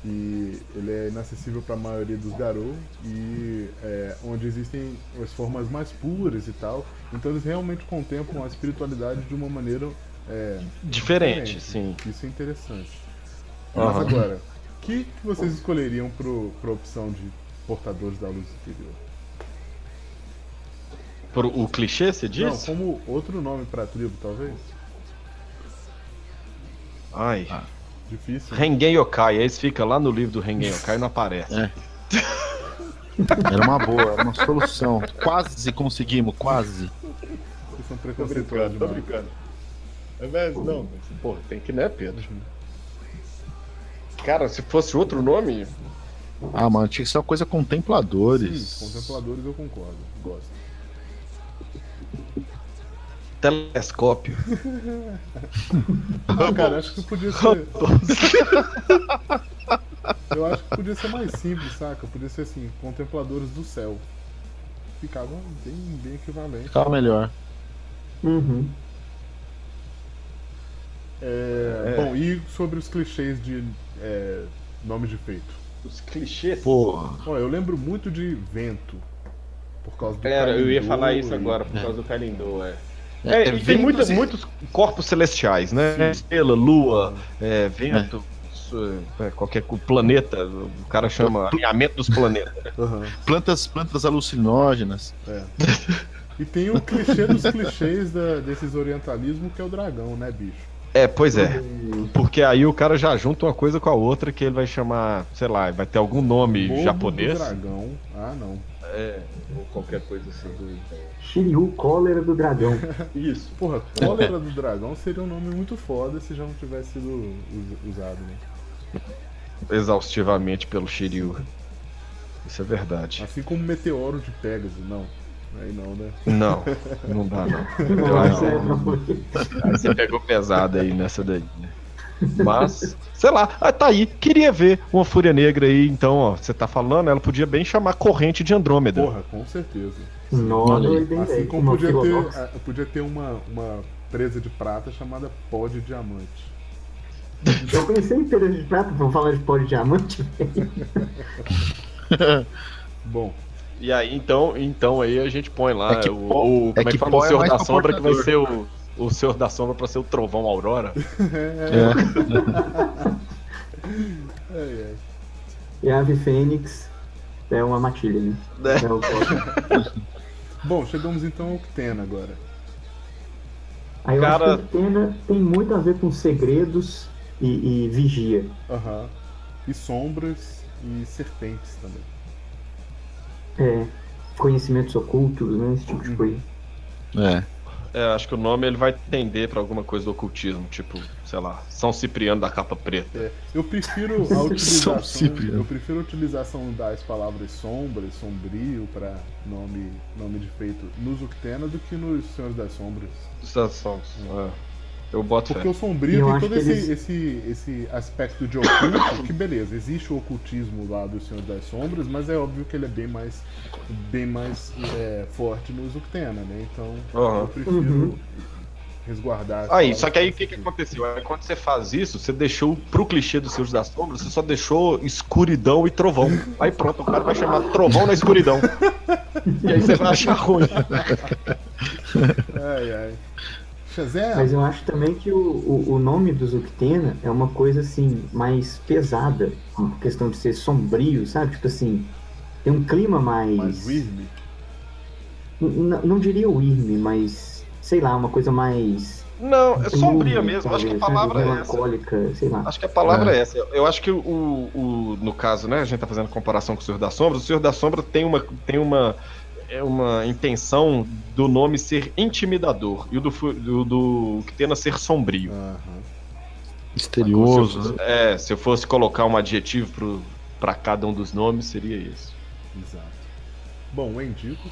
E ele é inacessível para a maioria dos Garou e onde existem as formas mais puras e tal. Então eles realmente contemplam a espiritualidade de uma maneira diferente, sim. Isso é interessante. Mas agora, o que vocês escolheriam para a opção de portadores da luz interior? O clichê, você diz? Não, como outro nome para a tribo, talvez? Ai. Difícil. Rengen Yokai, aí fica lá no livro do Rengen Yokai e não aparece. Era uma boa, era uma solução. Quase conseguimos, quase. Vocês são Tô preconceituosos brincando, tô demais. brincando. É mesmo, não. Porra, tem que, né, Pedro? Cara, se fosse outro nome... Ah, mano, tinha que ser uma coisa contempladores. Sim, contempladores eu concordo, gosto. Telescópio. Ah, cara, acho que podia ser. Eu acho que podia ser mais simples, saca? Podia ser assim, contempladores do céu. Ficava bem equivalente. Ficava melhor. Uhum. Bom, e sobre os clichês de nomes de feito? Os clichês? Porra. Ó, eu lembro muito de vento. Por causa do Eu ia Kalindor falar isso e- agora, por causa do Kalindor, e vento tem muitos e- corpos celestiais, né? Estrela, lua, vento, qualquer planeta, o cara chama alinhamento dos planetas. Aham. Plantas alucinógenas. E tem o clichê dos clichês desses orientalismos, que é o dragão, né, bicho? Pois é. Porque aí o cara já junta uma coisa com a outra que ele vai chamar, sei lá, vai ter algum nome Lobo japonês. do dragão. Ah, não. Ou qualquer coisa assim. Shiryu, cólera do dragão. Isso. Porra, cólera do dragão seria um nome muito foda se já não tivesse sido usado, né? Exaustivamente pelo Shiryu. Isso é verdade. Assim como meteoro de Pégaso, não. Aí não, né? Não dá não. Não, Aí você pegou pesado aí nessa daí, né? Mas, sei lá, tá aí. Queria ver uma Fúria Negra aí, então, ó. Você tá falando, ela podia bem chamar Corrente de Andrômeda. Porra, com certeza. Nossa, Assim como uma podia filodox. ter uma presa de prata chamada pó de diamante. Eu pensei em pedaço de prata, vamos falar de pó de diamante. Bom, E aí, então aí a gente põe lá É que como pó- é é que que fala pó o é Senhor mais da Sombra, que vai confortador. ser o Senhor da Sombra pra ser o Trovão Aurora. E a ave fênix é uma matilha, né? É. É o pó. bom, chegamos então ao Octena agora. Aí eu Cara- acho que a Atena tem muito a ver com segredos e vigia. Aham. E sombras e serpentes também. Conhecimentos ocultos, né? Esse tipo de coisa. Acho que o nome ele vai tender pra alguma coisa do ocultismo, tipo, sei lá, São Cipriano da Capa Preta. Eu prefiro a utilização. Cipriano. Eu prefiro a utilização das palavras sombra, sombrio para nome de feito nos Uctena do que nos Senhores das Sombras. Eu boto Porque fé. o sombrio Eu tem acho todo que eles- esse aspecto de oculto, que beleza, existe o ocultismo lá dos Senhores das Sombras, mas é óbvio que ele é bem mais forte nos Uctena, né? Então eu prefiro resguardar. as Aí, palavras só que aí o que assim. aconteceu? Aí, quando você faz isso, você deixou pro clichê dos Senhores das Sombras, você só deixou escuridão e trovão. Aí pronto, o cara vai chamar Trovão na Escuridão. E aí você vai achar ruim. Ai. Shazam! Mas eu acho também que o nome dos Uctena é uma coisa assim, mais pesada, em questão de ser sombrio, sabe? Tipo assim, tem um clima Mais mais. Wyrm. Não diria Wyrm, mas sei lá, uma coisa mais. Não, é sombria lúgubre, mesmo. Acho que a talvez, palavra sabe? é essa. Melancólica, sei lá. Acho que a palavra é essa. Eu acho que no caso, né, a gente tá fazendo comparação com o Senhor das Sombras, o Senhor das Sombras tem uma intenção do nome ser intimidador e o do Uctena ser sombrio. Aham. Misterioso. né? Se eu fosse colocar um adjetivo pra cada um dos nomes, seria esse. Exato. Bom, o Endico.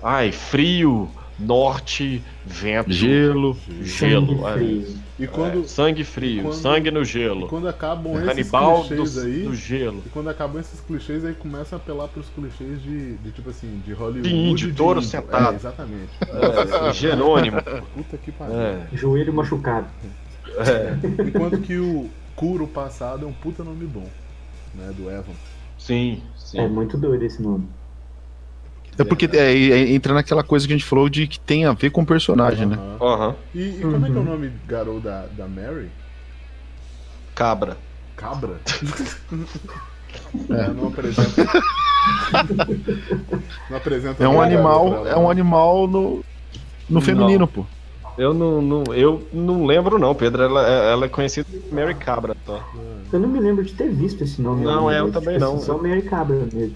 Ai, frio, norte, vento, Gelo. gelo. Sangue frio. E quando, Sangue frio, quando- sangue no e gelo. quando acabam esses Canibal clichês aí. do gelo. E quando acabam esses clichês aí começam a apelar pros clichês de tipo assim, de Hollywood. De índio, touro índio. sentado. Exatamente. Jerônimo. Puta que pariu. Joelho machucado. Enquanto que o Kuro passado é um puta nome bom, né? Do Evan. Sim, sim. É muito doido esse nome. É porque entra naquela coisa que a gente falou de que tem a ver com o personagem, né? Aham. Aham. E como é que é o nome Garou da Mary? Cabra. Cabra? Não apresenta. Não apresenta. É um nada pra animal, ela, é um não. animal no feminino, pô. Eu não lembro não, Pedro. Ela é conhecida como Mary Cabra, tá? Eu não me lembro de ter visto esse nome. Não, né? eu Tipo também assim, não. Só Mary Cabra mesmo.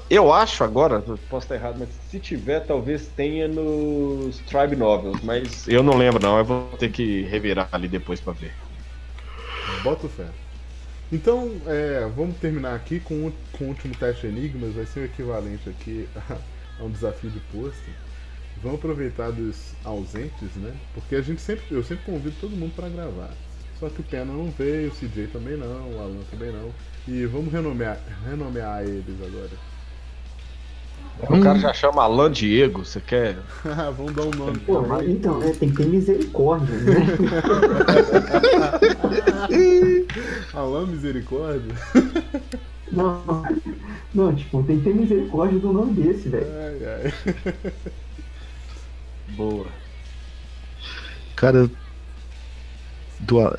Eu acho agora, posso estar errado, mas se tiver, talvez tenha nos Tribe Novels, mas eu não lembro não, eu vou ter que revirar ali depois pra ver. Bota fé. Então, vamos terminar aqui com o último teste Enigmas, vai ser o equivalente aqui a um desafio de pôster. Vamos aproveitar dos ausentes, né? Porque eu sempre convido todo mundo para gravar. Só que o Pena não veio, o CJ também não, o Alan também não. E vamos renomear eles agora. O cara já chama Alan Diego, você quer? Vamos dar um nome. Pô, então, tem que ter misericórdia, né? Alan Misericórdia? Não, tipo, tem que ter misericórdia do nome desse, velho. Ai, ai. Boa. Cara,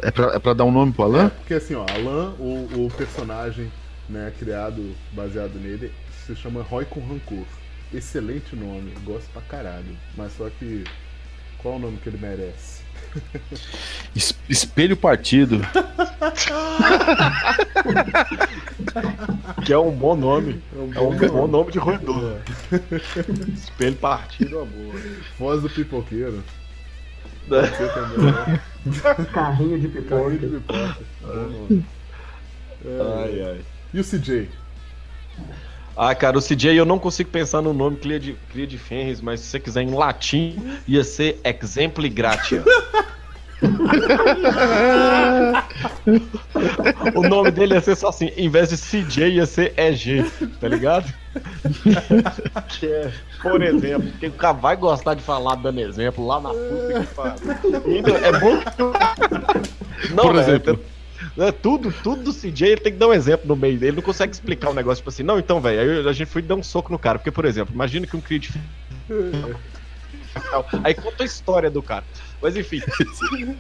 é pra dar um nome pro Alan? Porque assim, ó, Alan, o personagem, né, criado baseado nele, se chama Roy com Rancor. Excelente nome, gosto pra caralho. Mas só que, qual é o nome que ele merece? Espelho Partido. Que é um bom nome. É É um bom nome de roedor. Espelho partido, amor. Voz do Pipoqueiro. Pode ser também, né? Carrinho de Carrinho de pipoca. pipoca. Bom nome. Ai. E o CJ? Ah, cara, o CJ eu não consigo pensar no nome cria de Fenris, mas se você quiser em latim, ia ser Exempli Gratia. O nome dele ia ser só assim, em vez de CJ ia ser EG, tá ligado? Que é, por exemplo, porque o cara vai gostar de falar dando exemplo lá na puta que pariu. É bom que... Não, Por né, exemplo. tudo do CJ ele tem que dar um exemplo no meio dele. Ele não consegue explicar um negócio tipo assim, não, então, velho, aí a gente foi dar um soco no cara. Porque, por exemplo, imagina que um Creed. Aí conta a história do cara. Mas enfim,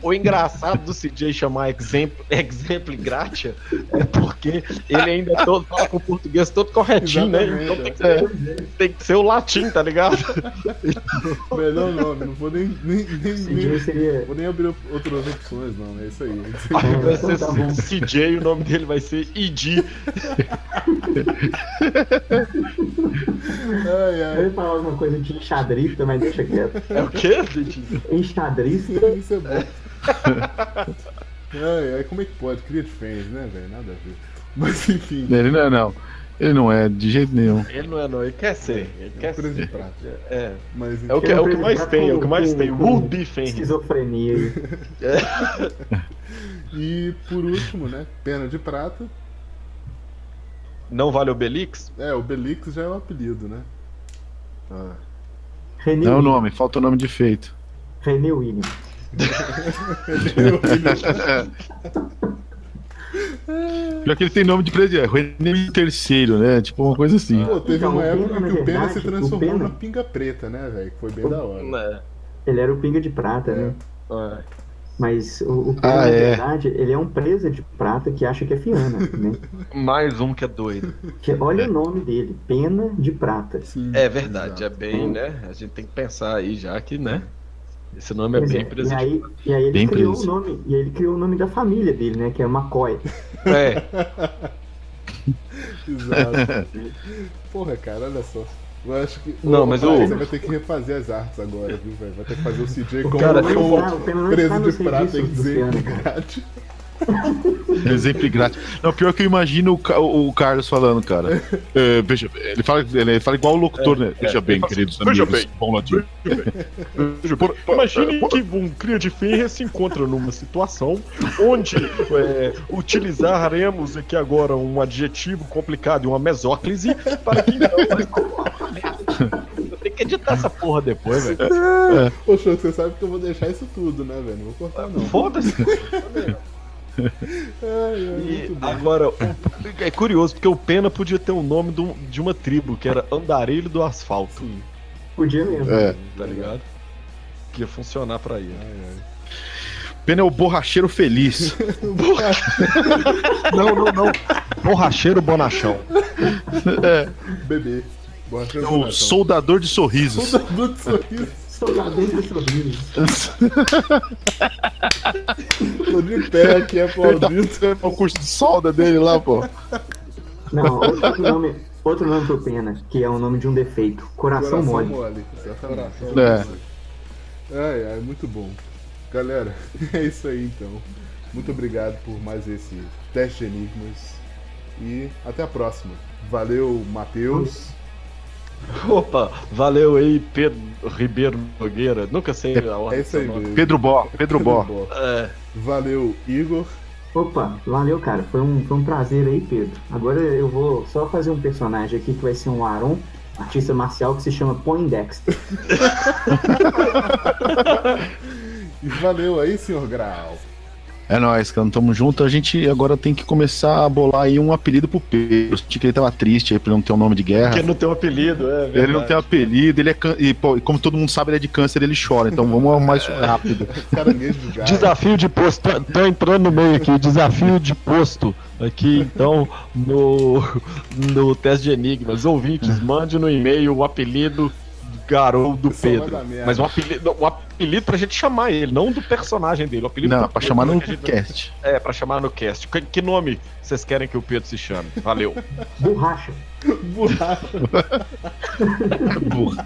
o engraçado do CJ chamar Exempli Gratia é porque ele ainda fala com o português todo corretinho, né? Então tem que ser o latim, tá ligado? Melhor nome, não vou nem CJ seria. vou nem abrir outras opções, não. É isso aí. Aí vai Então ser tá bom. CJ, o nome dele vai ser ID. Eu ia falar alguma coisa de enxadrista, mas deixa quieto. É o quê, gente? Enxadrista. Isso é bom. Ai, como é que pode? Cria de fãs, né, velho? Nada a ver. Mas enfim. Ele não é, não. Ele não é, de jeito nenhum. Ele não é, não, ele quer ser. Ele quer Preso de ser. prata. É. Mas É o que mais tem, é o que mais tem. Would be Fenris. Esquizofrenia aí. E por último, né? Pena de prata. Não vale o Belix? O Belix já é o apelido, né? René Não é o Williams. nome, falta o nome de feito. René Williams. Pior que ele tem nome de presidente, René terceiro, né? Tipo uma coisa assim. Pô, teve Então, uma o Pena, época na que o Pena verdade, se o transformou Pena- na pinga preta, né, velho? Que foi bem da hora. Ele era o pinga de prata, né? Mas o Pena, na verdade, ele é um presa de prata que acha que é Fiana, né? Mais um que é doido. Que, olha o nome dele, Pena de Prata. Sim, É verdade, é exato. bem, né? A gente tem que pensar aí já que, né? Esse nome é Pois bem é, presente. e aí ele Bem criou preso. o nome, e aí ele criou o nome da família dele, né? Que é McCoy. É, Exato. Porra, cara, olha só. Eu acho que. Não, mas Praia, o- você vai ter que refazer as artes agora, viu, velho? Vai ter que fazer o CJ O como Pena não não está- o Pena não está preso nos de prata registros do exemplo Fiana, cara. grátis. Exemplo grátis. Não, pior que eu imagino o Carlos falando, cara. Veja, ele fala igual o locutor, né? Veja bem, queridos veja amigos. bem. Bom ladinho. Imagine que um cria de Fenrir se encontra numa situação onde utilizaremos aqui agora um adjetivo complicado e uma mesóclise para que eu tenho que editar essa porra depois, velho. Poxa, você sabe que eu vou deixar isso tudo, né, velho? Não vou cortar, não. Foda-se. E agora, é curioso, porque o Pena podia ter o nome de uma tribo, que era Andarilho do Asfalto. Sim. Podia mesmo. Tá ligado? Que ia funcionar pra ele. Pena é o borracheiro feliz. Não. Borracheiro bonachão. Bebê. Boa É o soldador de sorrisos. Soldador de sorriso. Soldador de sorriso. Tô de pé aqui aplaudindo. É o curso de solda dele lá, pô. Não, outro nome pro Pena, que é o nome de um defeito. Coração mole. Exatamente. É muito bom. Galera, é isso aí então. Muito obrigado por mais esse teste de enigmas. E até a próxima. Valeu, Matheus. Opa, valeu aí, Pedro Ribeiro Nogueira. Nunca sei a ordem. É isso aí mesmo. Pedro Bó. Valeu, Igor. Opa, valeu, cara. Foi um prazer aí, Pedro. Agora eu vou só fazer um personagem aqui que vai ser um Aron, artista marcial que se chama Poindexter. E valeu aí, senhor Grau. É nóis, cara. Tamo junto. A gente agora tem que começar a bolar aí um apelido pro Pedro. Eu senti que ele tava triste aí por não ter um nome de guerra. Porque não tem um apelido, é verdade. Ele não tem um apelido, ele é e como todo mundo sabe, ele é de câncer, ele chora. Então vamos arrumar isso rápido. Caranguejo do gato. Desafio de posto, tô entrando no meio aqui, desafio de posto aqui então no teste de enigmas. Ouvintes, mande no e-mail o apelido Garou do Pedro. Mas um apelido pra gente chamar ele, não do personagem dele. O apelido não, pra chamar no gente... cast. É, pra chamar no cast. Que nome vocês querem que o Pedro se chame? Valeu. Borracha. Borracha. Burra.